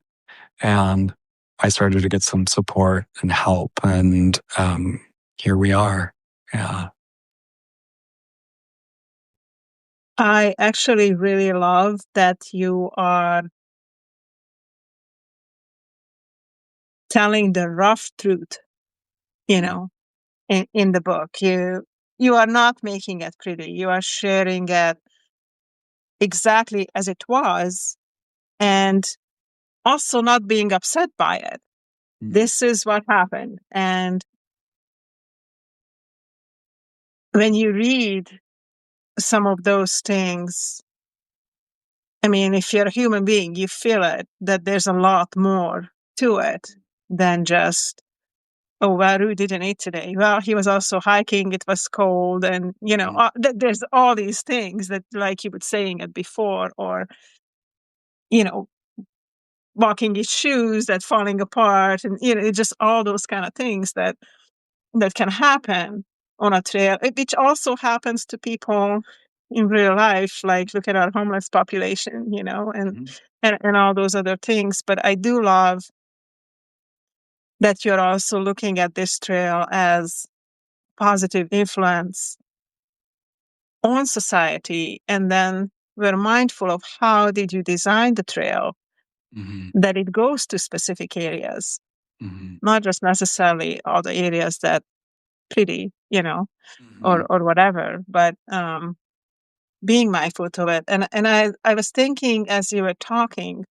And I started to get some support and help. And here we are. Yeah. I actually really love that you are telling the rough truth, you Mm, know, in the book. You are not making it pretty. You are sharing it exactly as it was and also not being upset by it. mm, This is what happened. And when you read some of those things, I mean, if you're a human being, you feel it, that there's a lot more to it than just, oh, well, Rue didn't eat today. Well, he was also hiking. It was cold. And, mm, there's all these things that, like you were saying it before, or, you know, walking his shoes that falling apart and, just all those kind of things that can happen on a trail, which also happens to people in real life. Like look at our homeless population, mm, and all those other things. But I do love that you're also looking at this trail as positive influence on society, and then we're mindful of how did you design the trail mm, that it goes to specific areas, mm, not just necessarily all the areas that pretty, mm, or whatever, but being mindful of it. And I was thinking as you were talking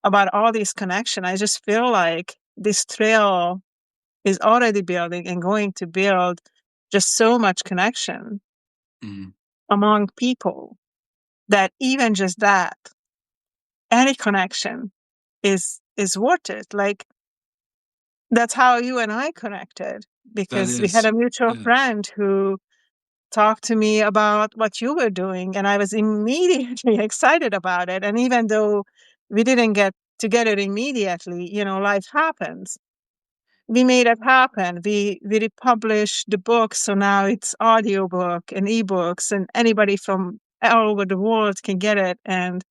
about all these connections, I just feel like this trail is already building and going to build just so much connection mm. among people that even just that, any connection is worth it. Like that's how you and I connected, That because we had is, a mutual yeah. friend who talked to me about what you were doing, and I was immediately excited about it. And even though we didn't get together immediately, life happens. We made it happen. We republished the book, so now it's audiobook and ebooks, and anybody from all over the world can get it. And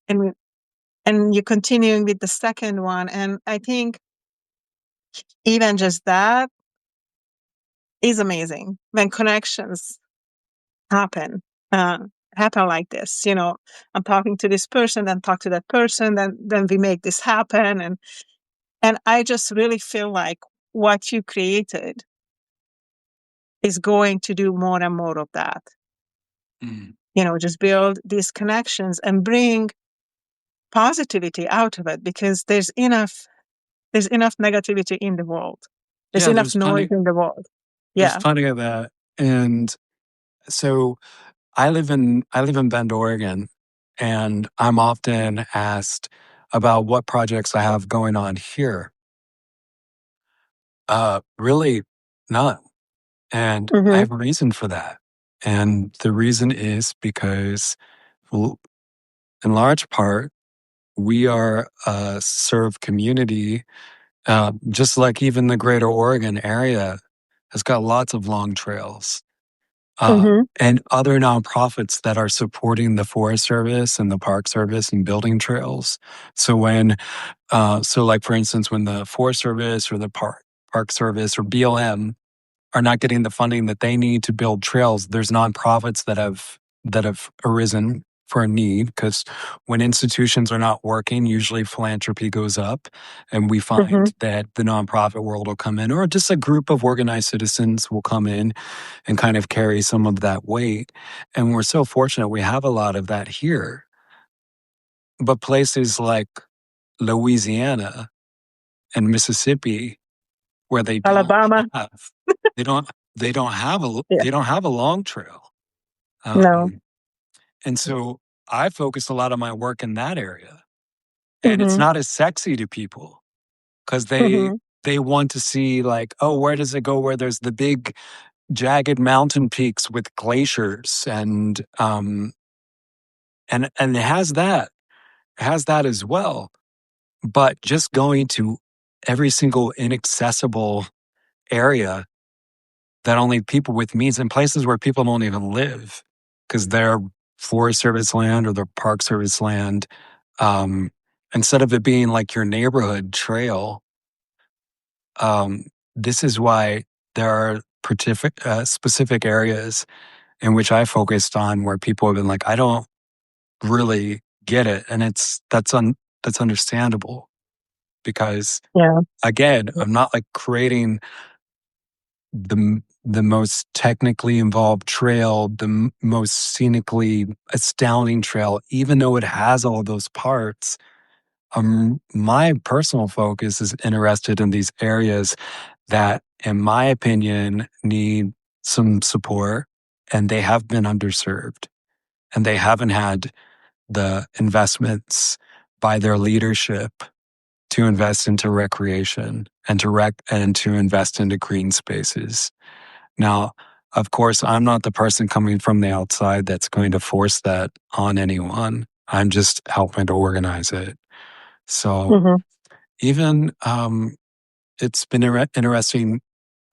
and you're continuing with the second one. And I think even just that is amazing when connections happen. Uh, happen like this. I'm talking to this person, then talk to that person, then we make this happen, and I just really feel like what you created is going to do more and more of that. Mm. Just build these connections and bring positivity out of it, because there's enough negativity in the world. There's Yeah, enough noise in the world. there's Yeah. plenty of that. And so I live in Bend, Oregon, and I'm often asked about what projects I have going on here. Really none. And I Mm-hmm. have a reason for that. And the reason is because, well, in large part, we are a served community, just like even the greater Oregon area has got lots of long trails. Mm-hmm. And other nonprofits that are supporting the Forest Service and the Park Service and building trails. So like for instance, when the Forest Service or the Park Service or BLM are not getting the funding that they need to build trails, there's nonprofits that have arisen for a need, because when institutions are not working, usually philanthropy goes up, and we Mm-hmm. find that the nonprofit world will come in, or just a group of organized citizens will come in and kind of carry some of that weight. And we're so fortunate we have a lot of that here. But places like Louisiana and Mississippi, where they don't Alabama. have they don't Yeah. they don't have a long trail. No. Um, and so I focus a lot of my work in that area. And it's Mm-hmm. not as sexy to people, because they Mm-hmm. they want to see, like, oh, where does it go where there's the big jagged mountain peaks with glaciers, and it has that as well. But just going to every single inaccessible area that only people with means, in places where people don't even live because they're Forest Service land or they're Park Service land, um, instead of it being like your neighborhood trail, um, this is why there are specific areas in which I focused on where people have been like, I don't really get it, and that's understandable, because Yeah. again, I'm not like creating the most technically involved trail, the most scenically astounding trail, even though it has all those parts. My personal focus is interested in these areas that, in my opinion, need some support, and they have been underserved, and they haven't had the investments by their leadership to invest into recreation and to invest into green spaces. Now, of course, I'm not the person coming from the outside that's going to force that on anyone. I'm just helping to organize it. So Mm-hmm. even it's been interesting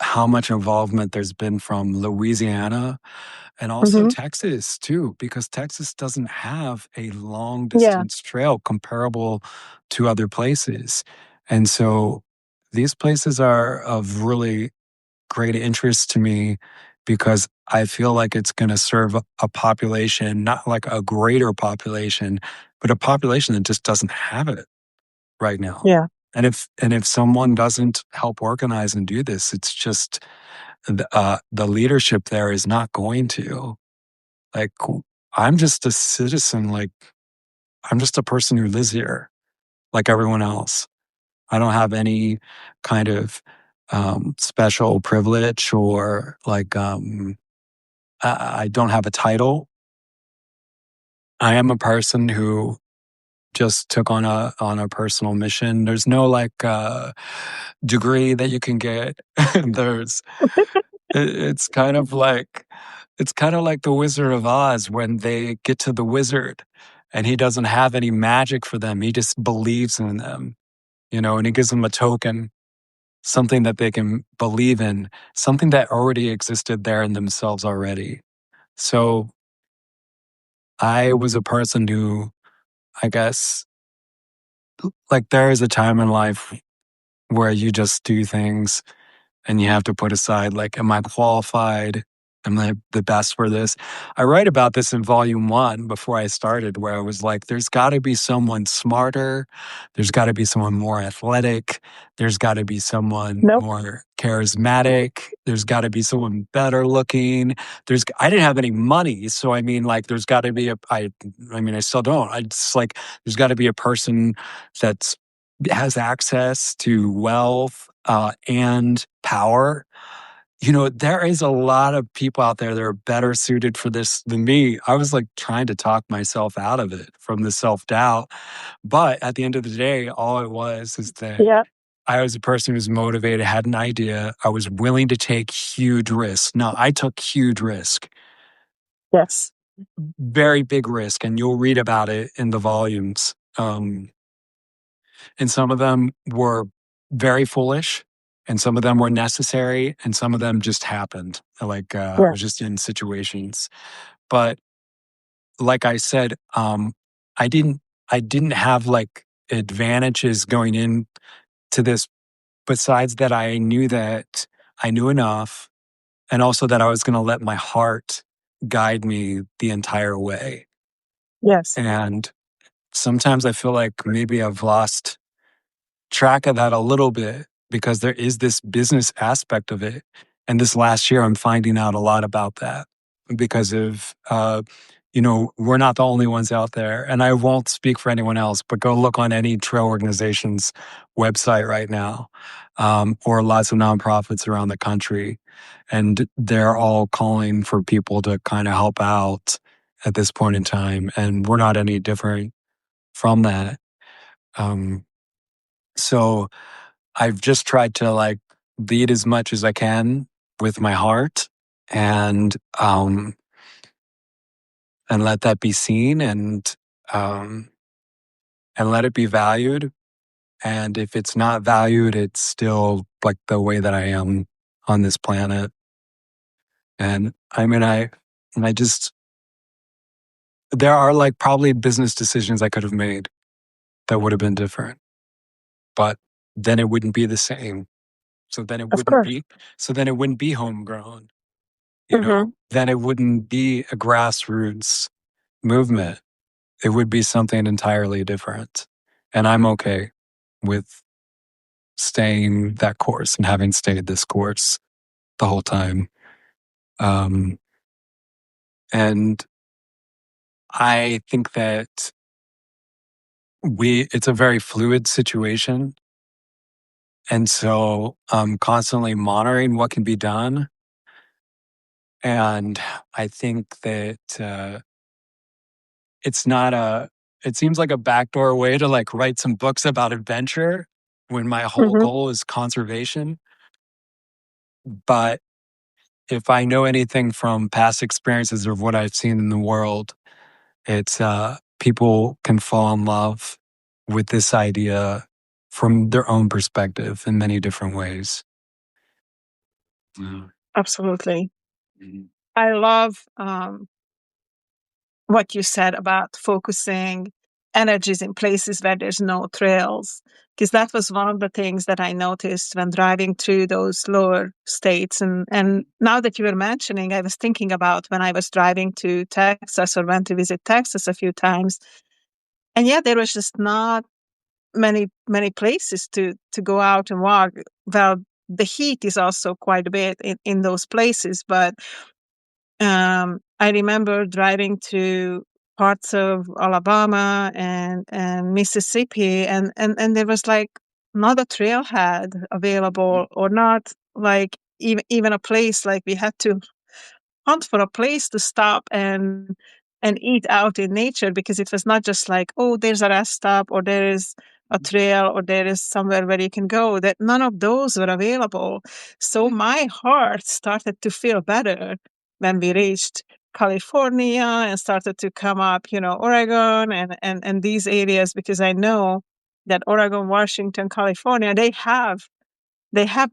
how much involvement there's been from Louisiana and also Mm-hmm. Texas too, because Texas doesn't have a long Yeah. distance trail comparable to other places. And so these places are of really great interest to me, because I feel like it's going to serve a population, not like a greater population, but a population that just doesn't have it right now. Yeah. And if someone doesn't help organize and do this, it's just the leadership there is not going to. Like, I'm just a citizen. Like, I'm just a person who lives here, like everyone else. I don't have any kind of special privilege, or like I don't have a title. I am a person who just took on a personal mission. There's no like degree that you can get. There's it's kind of like the Wizard of Oz when they get to the wizard and he doesn't have any magic for them. He just believes in them, and he gives them a token, something that they can believe in, something that already existed there in themselves already. So I was a person who, I guess, like, there is a time in life where you just do things and you have to put aside, like, am I qualified? Am I the best for this? I write about this in volume 1 before I started, where I was like, there's got to be someone smarter. There's got to be someone more athletic. There's got to be someone Nope. more charismatic. There's got to be someone better looking. I didn't have any money. So, I mean, like, there's got to be I mean, I still don't. I just like, there's got to be a person that's has access to wealth and power. There is a lot of people out there that are better suited for this than me. I was like trying to talk myself out of it from the self-doubt. But at the end of the day, all it was is that Yeah. I was a person who was motivated, had an idea. I was willing to take huge risks. No, I took huge risk, Yes. very big risk, and you'll read about it in the volumes. And some of them were very foolish, and some of them were necessary, and some of them just happened. Like, I Yeah. was just in situations. But like I said, I didn't I didn't have like advantages going in to this, besides that I knew enough, and also that I was going to let my heart guide me the entire way. Yes. And sometimes I feel like maybe I've lost track of that a little bit, because there is this business aspect of it. And this last year, I'm finding out a lot about that because of, we're not the only ones out there. And I won't speak for anyone else, but go look on any trail organization's website right now, or lots of nonprofits around the country. And they're all calling for people to kind of help out at this point in time. And we're not any different from that. So I've just tried to like lead as much as I can with my heart, and let that be seen, um and let it be valued. And if it's not valued, it's still like the way that I am on this planet. And I mean, I just, there are like probably business decisions I could have made that would have been different, but then it wouldn't be the same. So then it Of wouldn't course. be, homegrown. Mm-hmm. Then it wouldn't be a grassroots movement. It would be something entirely different. And I'm okay with staying that course and having stayed this course the whole time. Um, and I think that it's a very fluid situation. And so I'm constantly monitoring what can be done. And I think that, it's not it seems like a backdoor way to like write some books about adventure when my whole Mm-hmm. goal is conservation. But if I know anything from past experiences of what I've seen in the world, it's people can fall in love with this idea from their own perspective in many different ways. Mm. Absolutely. Mhm. I love what you said about focusing energies in places where there's no trails, because that was one of the things that I noticed when driving through those lower states. And now that you were mentioning, I was thinking about when I was driving to Texas or went to visit Texas a few times. And yeah, there was just not many places to go out and walk. Well, the heat is also quite a bit in those places, but I remember driving to parts of Alabama and Mississippi, and there was like not a trailhead available, or not like even a place. Like we had to hunt for a place to stop and eat out in nature, because it was not just like, oh, there's a rest stop, or there is a trail, or there is somewhere where you can go. That none of those were available. So my heart started to feel better when we reached California and started to come up, Oregon and these areas, because I know that Oregon, Washington, California, they have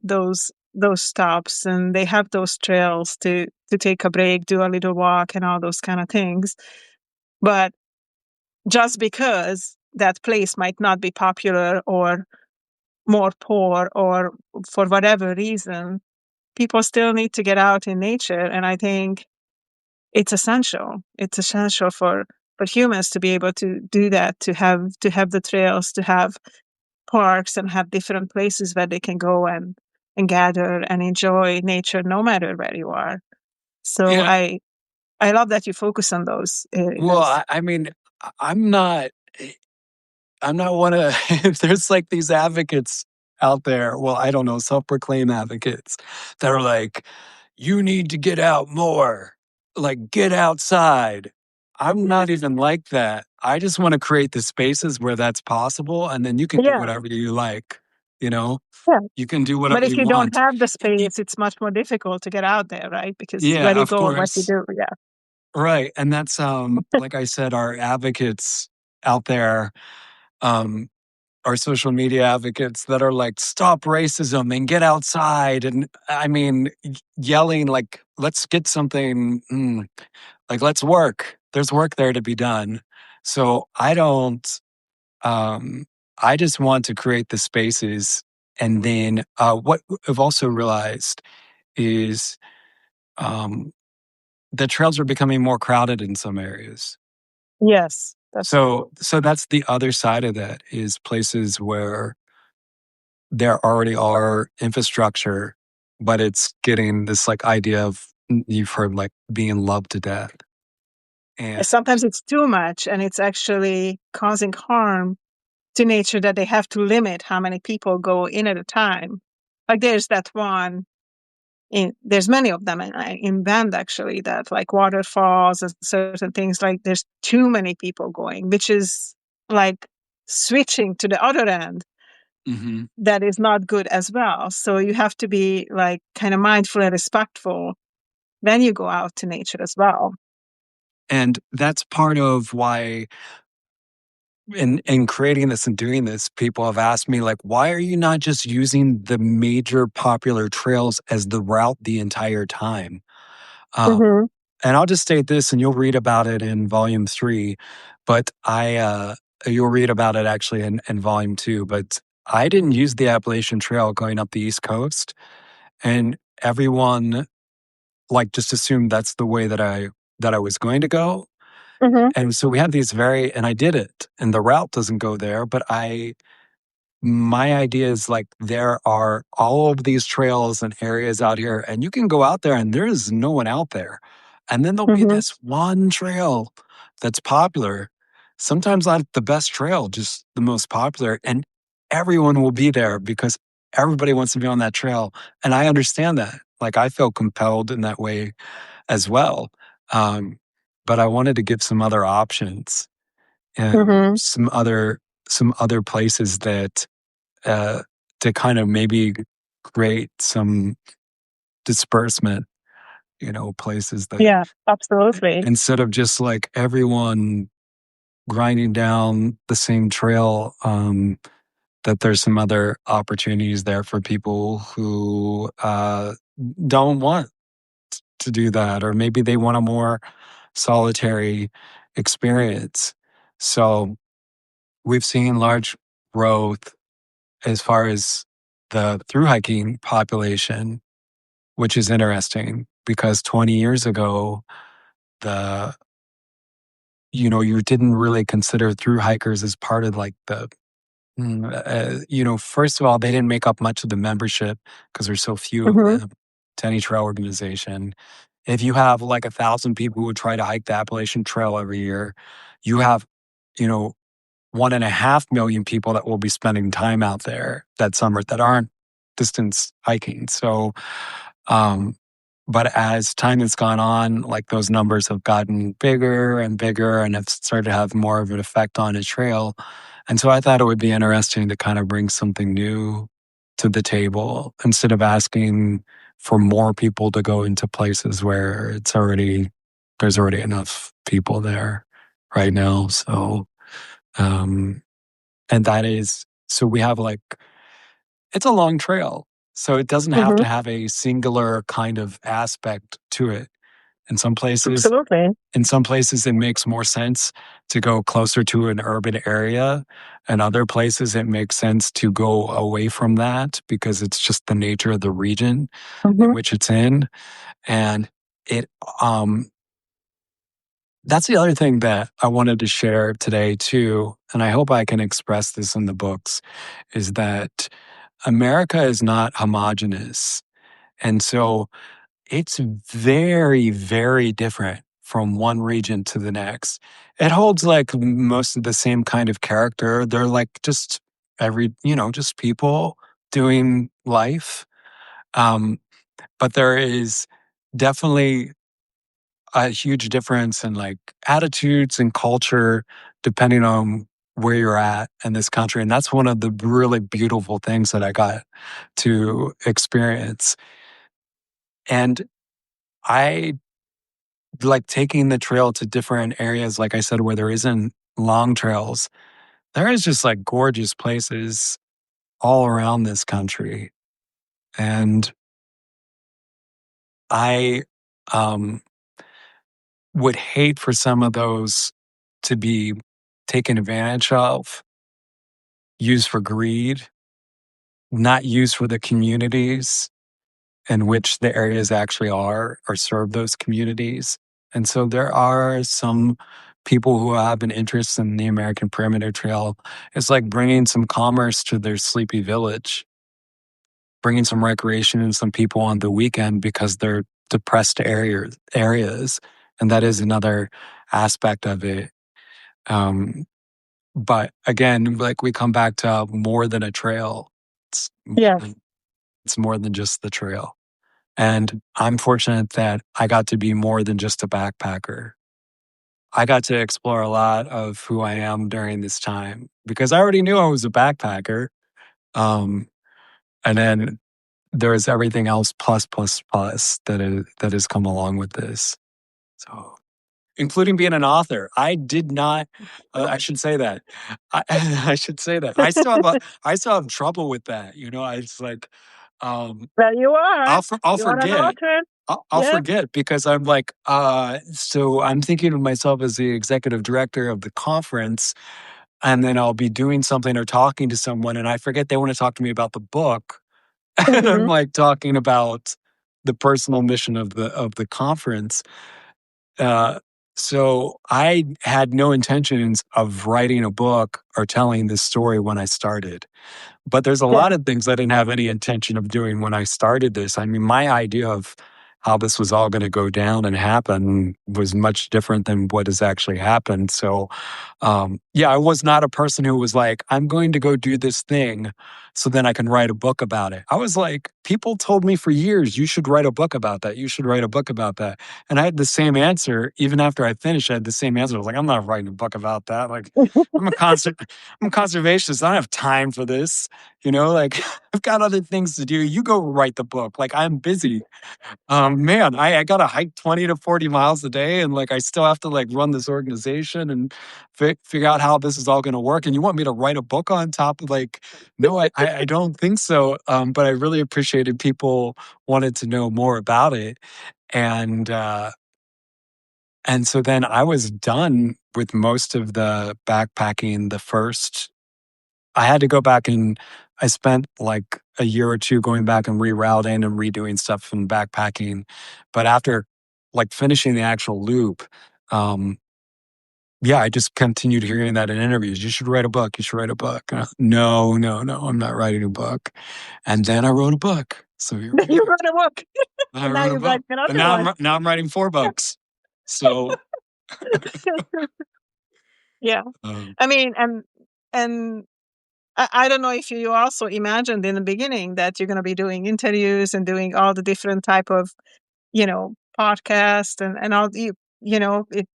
those stops, and they have those trails to take a break, do a little walk, and all those kind of things. But just because that place might not be popular or more poor or for whatever reason, people still need to get out in nature. And I think it's essential. It's essential for humans to be able to do that, to have the trails, to have parks and have different places where they can go and gather and enjoy nature no matter where you are. So Yeah. I love that you focus on those Well, areas. I mean, I'm not. I'm not one of if there's like these advocates out there, well, I don't know, self-proclaimed advocates that are like, you need to get out more, like get outside. I'm not even like that. I just want to create the spaces where that's possible, and then you can do Yeah, whatever you like, you know? yeah. You can do But whatever if you you don't want. have the space, it's much more difficult to get out there, right? Because Yeah, where you of go, what you course. do, yeah. Right. And that's like I said, our advocates out there, um, our social media advocates that are like, stop racism and get outside. And I mean, yelling like, let's get something, like, let's work. There's work there to be done. So I don't, um, I just want to create the spaces. And then what I've also realized is um, the trails are becoming more crowded in some areas. Yes, that's true. So that's the other side of that is places where there already are infrastructure, but it's getting this like idea of you've heard like being loved to death. And Sometimes it's too much and it's actually causing harm to nature that they have to limit how many people go in at a time. Like there's that one there's many of them in Bend actually that like waterfalls and certain things like there's too many people going, which is like switching to the other end mhm. that is not good as well. So you have to be like kind of mindful and respectful when you go out to nature as well. And that's part of why in creating this and doing this, people have asked me like, why are you not just using the major popular trails as the route the entire time? Hmm. And I'll just state this, and you'll read about it in volume 3, but you'll read about it actually in volume 2. But I didn't use the Appalachian Trail going up the East Coast, and everyone like just assumed that's the way that I was going to go. Hmm. And so we have these and I did it, and the route doesn't go there, but my idea is like there are all of these trails and areas out here, and you can go out there and there is no one out there. And then there'll be Hmm. this one trail that's popular. Sometimes not the best trail, just the most popular. And everyone will be there because everybody wants to be on that trail. And I understand that. Like I feel compelled in that way as well. Um, but I wanted to give some other options, Hmm. some other places that uh, to kind of maybe create some disbursement, places that Yeah, absolutely. instead of just like everyone grinding down the same trail, that there's some other opportunities there for people who don't want to do that, or maybe they want a more solitary experience. So we've seen large growth as far as the through hiking population, which is interesting because 20 years ago, the you didn't really consider through hikers as part of like first of all, they didn't make up much of the membership because there's so few of Hmm. them to any trail organization. If you have like 1,000 people who try to hike the Appalachian Trail every year, you have, you know, 1.5 million people that will be spending time out there that summer that aren't distance hiking. So, um, but as time has gone on, like those numbers have gotten bigger and bigger and have started to have more of an effect on a trail. And so I thought it would be interesting to kind of bring something new to the table instead of asking for more people to go into places where there's already enough people there right now. So, um, and that is, so we have like, it's a long trail. So it doesn't have Hmm. to have a singular kind of aspect to it. In some places, Absolutely. in some places it makes more sense to go closer to an urban area. And other places, it makes sense to go away from that because it's just the nature of the region in Hmm. which it's in. And it, um, that's the other thing that I wanted to share today too. And I hope I can express this in the books is that America is not homogenous. And so it's very, very different from one region to the next. It holds like most of the same kind of character. They're like just just people doing life. Um, but there is definitely a huge difference in like attitudes and culture depending on where you're at in this country. And that's one of the really beautiful things that I got to experience. And I like taking the trail to different areas, like I said, where there isn't long trails. There is just like gorgeous places all around this country. And I um, would hate for some of those to be taken advantage of, used for greed, not used for the communities in which the areas actually are or serve those communities. And so there are some people who have an interest in the American Perimeter Trail. It's like bringing some commerce to their sleepy village, bringing some recreation and some people on the weekend because they're depressed areas. And that is another aspect of it. Um, but again, like we come back to more than a trail. It's more Yes. than, it's more than just the trail. And I'm fortunate that I got to be more than just a backpacker. I got to explore a lot of who I am during this time because I already knew I was a backpacker. Um, and then there's everything else plus plus plus that has come along with this. So, including being an author, I did not. I should say that. I should say that. I still have trouble with that. It's like, um, Well, you are. I'll You are an forget. author. I'll Yeah. forget because I'm like, so I'm thinking of myself as the executive director of the conference, and then I'll be doing something or talking to someone, and I forget they want to talk to me about the book, and I'm Hmm. like talking about the personal mission of the conference. Uh, so I had no intentions of writing a book or telling this story when I started. But there's a Yeah. lot of things I didn't have any intention of doing when I started this. I mean, my idea of how this was all going to go down and happen was much different than what has actually happened. So, yeah, I was not a person who was like, I'm going to go do this thing so then I can write a book about it. I was like, people told me for years, you should write a book about that. You should write a book about that. And I had the same answer. Even after I finished, I had the same answer. I was like, I'm not writing a book about that. Like, I'm a I'm a conservationist. I don't have time for this. Like I've got other things to do. You go write the book. Like I'm busy. Man, I gotta hike 20 to 40 miles a day, and like I still have to like run this organization and figure out how this is all gonna work. And you want me to write a book on top of like, no, I don't think so. But I really appreciated people wanted to know more about it. And and so then I was done with most of the backpacking the first I had to go back and I spent like a year or two going back and rerouting and redoing stuff and backpacking. But after like finishing the actual loop, um, yeah, I just continued hearing that in interviews. You should write a book. You should write a book. No, no, no, I'm not writing a book. And then I wrote a book. So here we You are. wrote a book, I and now wrote a you're book. writing And another one. now I'm writing 4 books. So Yeah. um, I mean, and I don't know if you also imagined in the beginning that you're going to be doing interviews and doing all the different type of, podcast and all it,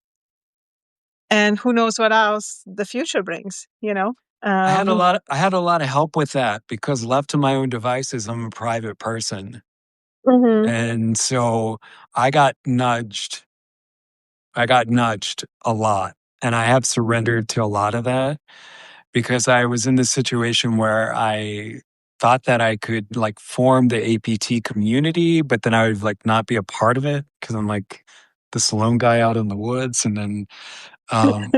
and who knows what else the future brings. I had a lot of help with that because left to my own devices, I'm a private person. Hmm. And so I got nudged. I got nudged a lot. And I have surrendered to a lot of that because I was in this situation where I thought that I could like form the APT community, but then I would like not be a part of it because I'm like this lone guy out in the woods. And then um,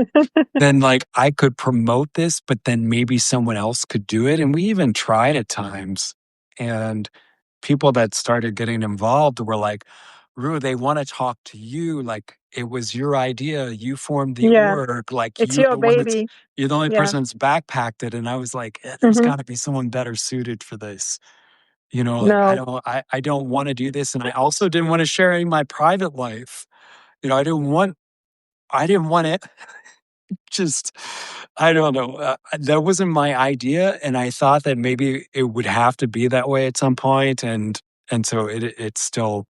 then like I could promote this, but then maybe someone else could do it. And we even tried at times. And people that started getting involved were like, Rue, they want to talk to you. Like it was your idea. You formed the Yeah, org. Like it's you're your the one that's baby. you're the only Yeah. person that's backpacked it. And I was like, there's Hmm. got to be someone better suited for this. Like No. I don't want to do this. And I also didn't want to share any of my private life. I didn't want it. Just I don't know. That wasn't my idea, and I thought that maybe it would have to be that way at some point, and so it's still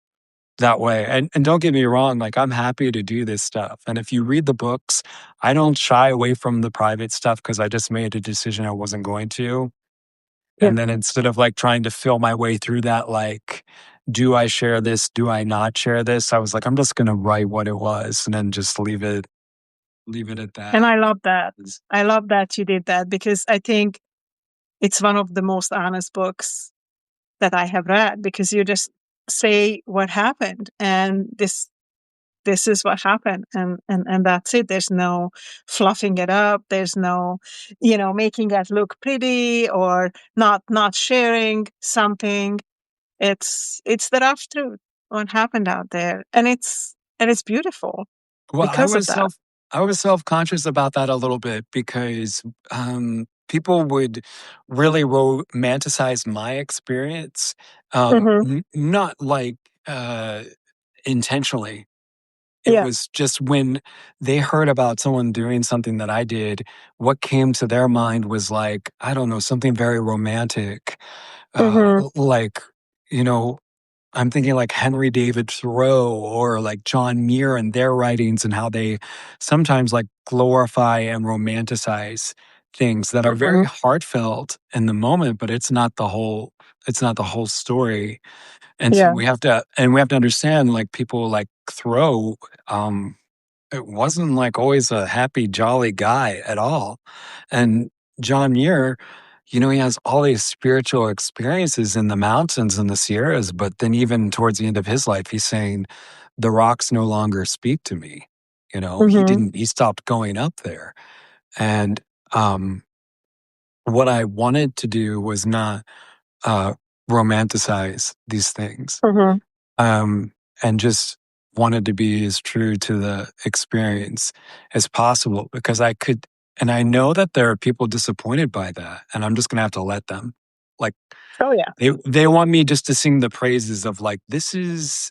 that way. And don't get me wrong, like I'm happy to do this stuff. And if you read the books, I don't shy away from the private stuff because I just made a decision I wasn't going to. Yeah. And then instead of like trying to feel my way through that, like, do I share this? Do I not share this? I was like, I'm just gonna write what it was and then just leave it at And that. I love that. I love that you did that because I think it's one of the most honest books that I have read because you just say what happened and this is what happened and that's it. There's no fluffing it up. There's no, making it look pretty or not sharing something. It's the rough truth what happened out there. And it's beautiful Well, because of that. I was self-conscious about that a little bit because people would really romanticize my experience, Hmm. not like intentionally. It Yeah. was just when they heard about someone doing something that I did, what came to their mind was like, I don't know, something very romantic, Hmm. like, you know, I'm thinking like Henry David Thoreau or like John Muir and their writings and how they sometimes like glorify and romanticize things that are very Hmm. heartfelt in the moment, but it's not the whole story. And so Yeah. we have to understand like people like Thoreau, um, it wasn't like always a happy, jolly guy at all. And John Muir, he has all these spiritual experiences in the mountains and the Sierras, but then even towards the end of his life, he's saying, the rocks no longer speak to me. Hmm. He stopped going up there. And um, what I wanted to do was not uh, romanticize these things, Hmm. um, and just wanted to be as true to the experience as possible because I could, and I know that there are people disappointed by that, and I'm just gonna have to let them. Like Oh yeah. they want me just to sing the praises of like this is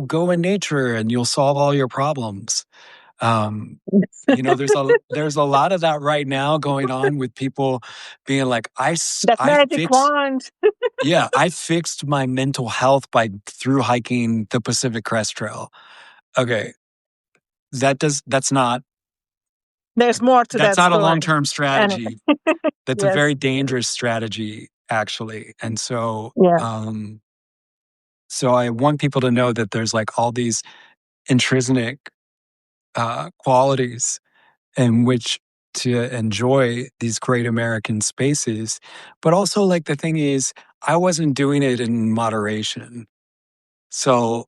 go in nature and you'll solve all your problems. Um, there's a lot of that right now going on with people being like That I magic fixed wand. yeah, I fixed my mental health by through hiking the Pacific Crest Trail. Okay, that's not There's more to that a story. long-term Anyway. strategy. That's a Yes. very dangerous strategy, actually. And Yeah. so I want people to know that there's like all these intrinsic qualities in which to enjoy these great American spaces. But also, like the thing is, I wasn't doing it in moderation. So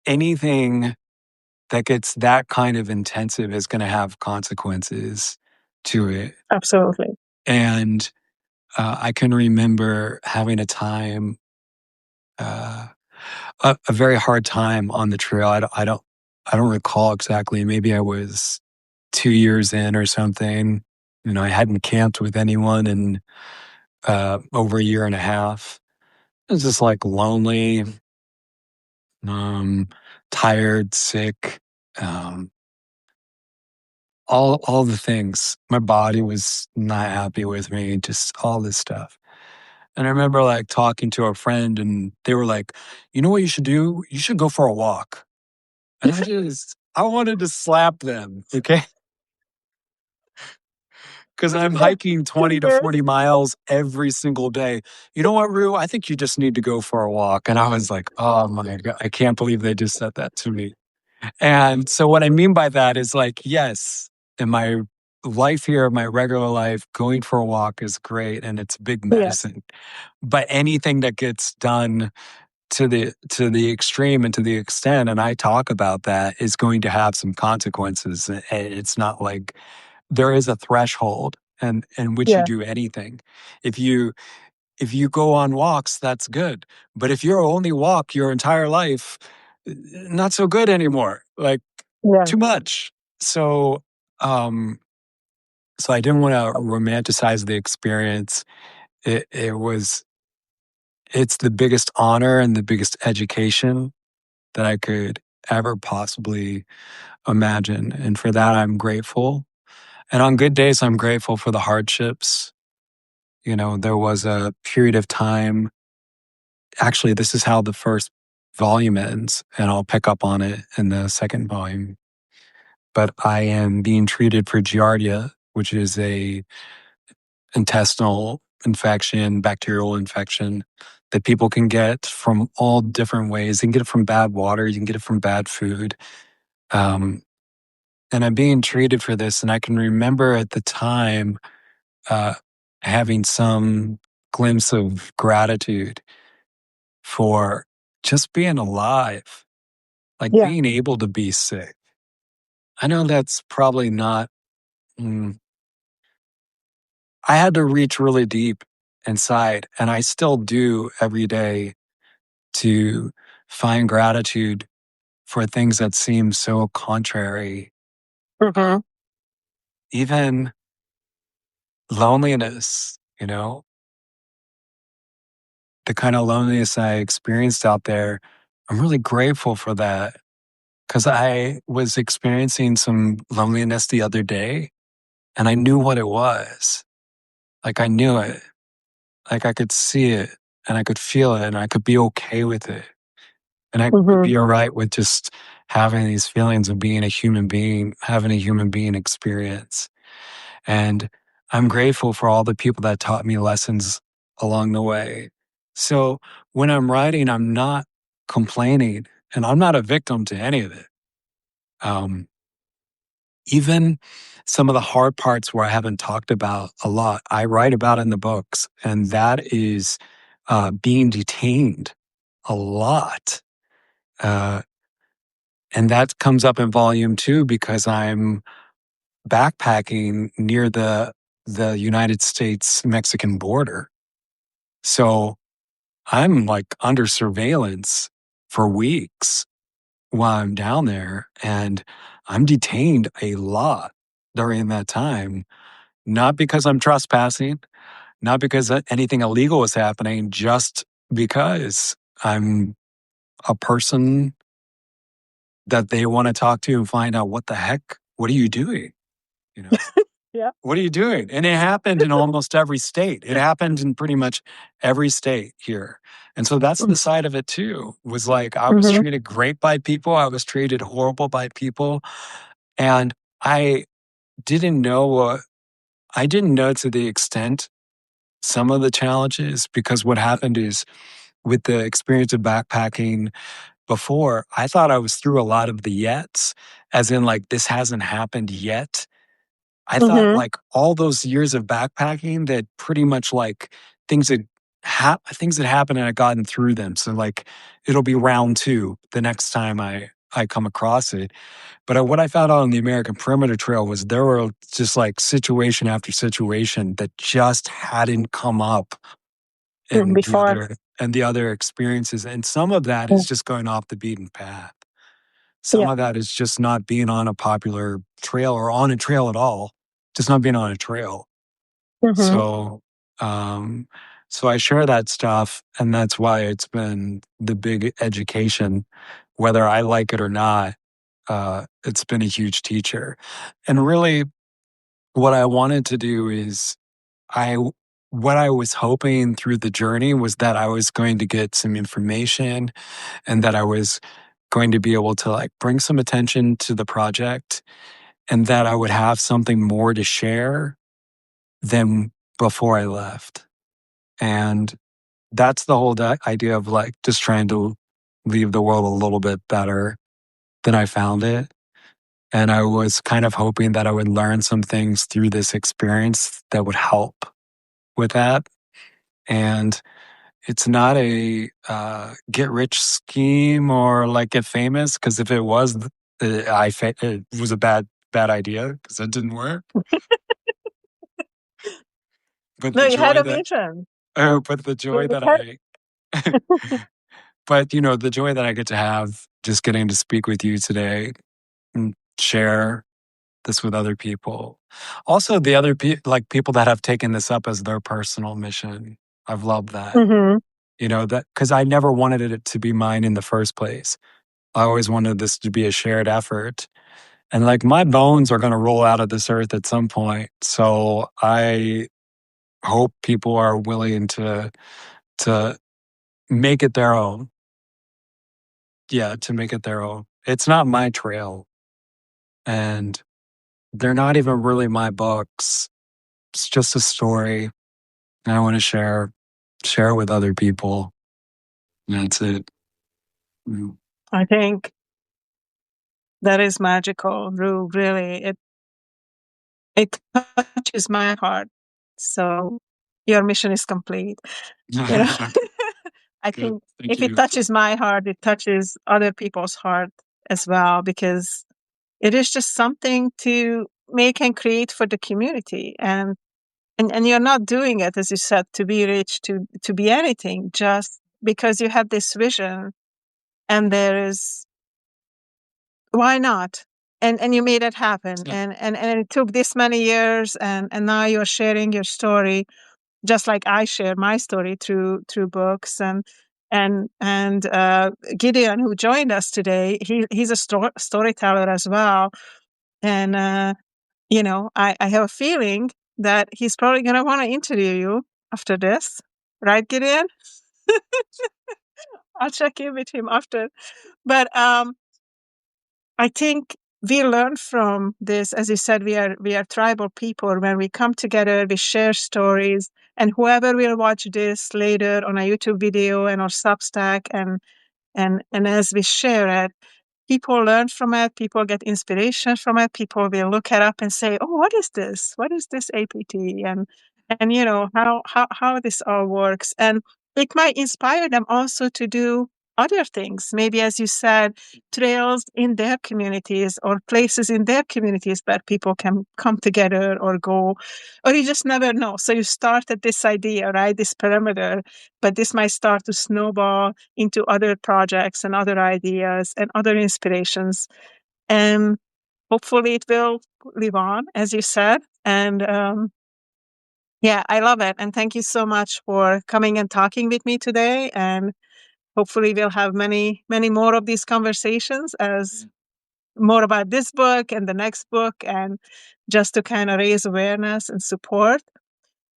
anything that gets that kind of intensive is going to have consequences to it. Absolutely. And I can remember having uh, a very hard time on the trail. I don't recall exactly. Maybe I was 2 years in or something. I hadn't camped with anyone in over a year and a half. It was just like lonely, um, tired, sick. Um, all the things. My body was not happy with me, just all this stuff. And I remember like talking to a friend and they were like, "You know what you should do? You should go for a walk." And I wanted to slap them, okay? Because I'm hiking 20 to Yes. 40 miles every single day. You know what, Rue? I think you just need to go for a walk. And I was like, oh my God, I can't believe they just said that to me. And so what I mean by that is like, yes, in my life here, my regular life, going for a walk is great and it's big Yeah. medicine. But anything that gets done to the extreme and to the extent, and I talk about that, is going to have some consequences. And it's not like there is a threshold and in which you Yeah. do anything. If you if you go on walks, that's good. But if you only walk your entire life, not so good anymore. Like Yeah. too much. So um so I didn't want to romanticize the experience. It was it's the biggest honor and the biggest education that I could ever possibly imagine. And for that, I'm grateful. And on good days, I'm grateful for the hardships. You know, there was a period of time. Actually, this is how the first volume ends, and I'll pick up on it in the second volume. But I am being treated for giardia, which is a intestinal infection, bacterial infection that people can get from all different ways. You can get it from bad water, you can get it from bad food. Um, and I'm being treated for this. And I can remember at the time uh, having some glimpse of gratitude for just being alive, like Yeah. being able to be sick. I know that's probably not, mm, I had to reach really deep inside, and I still do every day to find gratitude for things that seem so contrary. Mm-hmm. Even loneliness, you know, the kind of loneliness I experienced out there, I'm really grateful for that because I was experiencing some loneliness the other day and I knew what it was. Like I knew it, like I could see it and I could feel it and I could be okay with it. And I could Mm-hmm. be all right with just having these feelings of being a human being, having a human being experience. And I'm grateful for all the people that taught me lessons along the way. So when I'm writing, I'm not complaining and I'm not a victim to any of it. Um, Even some of the hard parts where I haven't talked about a lot, I write about in the books, and that is being detained a lot. Uh, and that comes up in volume two because I'm backpacking near the United States Mexican border. So I'm like under surveillance for weeks while I'm down there, and I'm detained a lot during that time. Not because I'm trespassing, not because anything illegal is happening, just because I'm a person that they want to talk to and find out what the heck, what are you doing? You know, Yeah. what are you doing? And it happened in almost every state. It happened in pretty much every state here. And so that's the side of it too, was like I was Mm-hmm. treated great by people. I was treated horrible by people. And I didn't know, I didn't know to the extent some of the challenges because what happened is with the experience of backpacking before, I thought I was through a lot of the yets, as in like this hasn't happened yet. I thought Mm-hmm. like all those years of backpacking that pretty much like things that happened and I gotten through them. So like it'll be round two the next time I come across it. But what I found out on the American Perimeter Trail was there were just like situation after situation that just hadn't come up in Before. the other experiences. And some of that Yeah. is just going off the beaten path. Some Yeah. of that is just not being on a popular trail or on a trail at all, just not being on a trail. Mm-hmm. So, um, so I share that stuff, and that's why it's been the big education, whether I like it or not. It's been a huge teacher, and really, what I wanted to do is I. What I was hoping through the journey was that I was going to get some information and that I was going to be able to like bring some attention to the project and that I would have something more to share than before I left. And that's the whole idea of like just trying to leave the world a little bit better than I found it. And I was kind of hoping that I would learn some things through this experience that would help with that. And it's not a get rich scheme or like get famous. Because if it was, it was a bad idea because it didn't work. But No, the you had joy a that, vision. but the joy You that had- I, but the joy that I get to have just getting to speak with you today and share this with other people. Also, the other like people that have taken this up as their personal mission. I've loved that. Mhm. That because I never wanted it to be mine in the first place. I always wanted this to be a shared effort. And like my bones are going to roll out of this earth at some point. So I hope people are willing to make it their own. Yeah, to make it their own. It's not my trail. And they're not even really my books. It's just a story. And I want to share it with other people. And that's it. Mm. I think that is magical, Rue. Really, it touches my heart. So your mission is complete. You know, I Good. think Thank if it you. touches my heart, it touches other people's heart as well, because it is just something to make and create for the community. And you're not doing it, as you said, to be rich, to be anything, just because you have this vision and there is, why not? And you made it happen. Yeah. And it took this many years, and now you're sharing your story, just like I share my story through books. And Gideon, who joined us today, he's a storyteller as well. And I have a feeling that he's probably going to want to interview you after this, right, Gideon? I'll check in with him after. But I think we learn from this. As you said, we are tribal people. When we come together, we share stories, and whoever will watch this later on a YouTube video and or Substack, and as we share it, people learn from it, people get inspiration from it, people will look it up and say, oh, what is this? What is this APT? And how this all works. And it might inspire them also to do other things. Maybe, as you said, trails in their communities or places in their communities where people can come together or go, or you just never know. So you start at this idea, right? This perimeter, but this might start to snowball into other projects and other ideas and other inspirations. And hopefully it will live on, as you said. And yeah, I love it. And thank you so much for coming and talking with me today. And hopefully we'll have many, many more of these conversations as more about this book and the next book, and just to kind of raise awareness and support.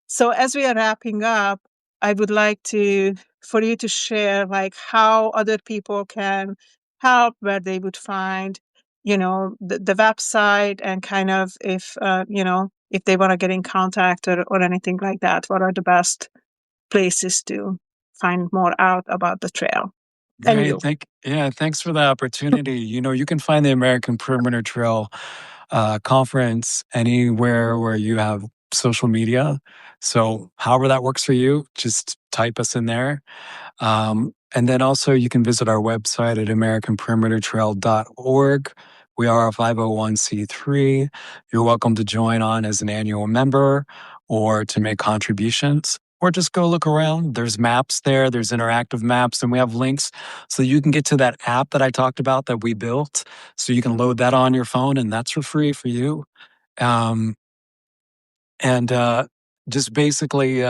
So as we are wrapping up, I would like for you to share like how other people can help, where they would find, the website, and kind of if they want to get in contact or anything like that, what are the best places to find more out about the trail and Great. you. Thanks for the opportunity. You can find the American Perimeter Trail conference anywhere where you have social media. So however that works for you, just type us in there. And then also you can visit our website at americanperimetertrail.org. We are a 501c3. You're welcome to join on as an annual member or to make contributions, or just go look around. There's maps there, there's interactive maps, and we have links so you can get to that app that I talked about that we built. So you can load that on your phone, and that's for free for you. Um, and just basically,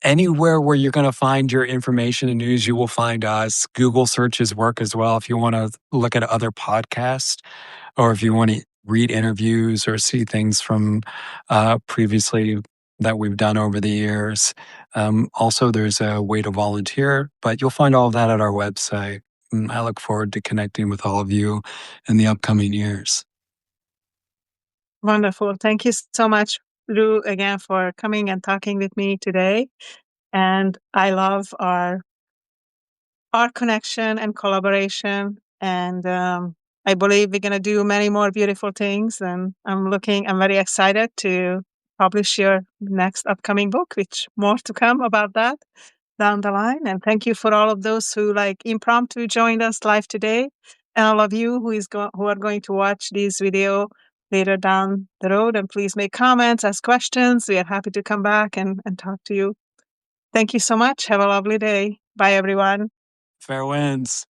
anywhere where you're going to find your information and news, you will find us. Google searches work as well if you want to look at other podcasts, or if you want to read interviews or see things from previously that we've done over the years. Also, there's a way to volunteer, but you'll find all of that at our website. And I look forward to connecting with all of you in the upcoming years. Wonderful. Thank you so much, Lou, again for coming and talking with me today. And I love our connection and collaboration. And I believe we're going to do many more beautiful things. And I'm very excited to publish your next upcoming book, which more to come about that. down the line. And thank you for all of those who like impromptu joined us live today, and all of you who are going to watch this video later down the road. And please make comments, ask questions. We are happy to come back and talk to you. Thank you so much. Have a lovely day. Bye, everyone. Fair winds.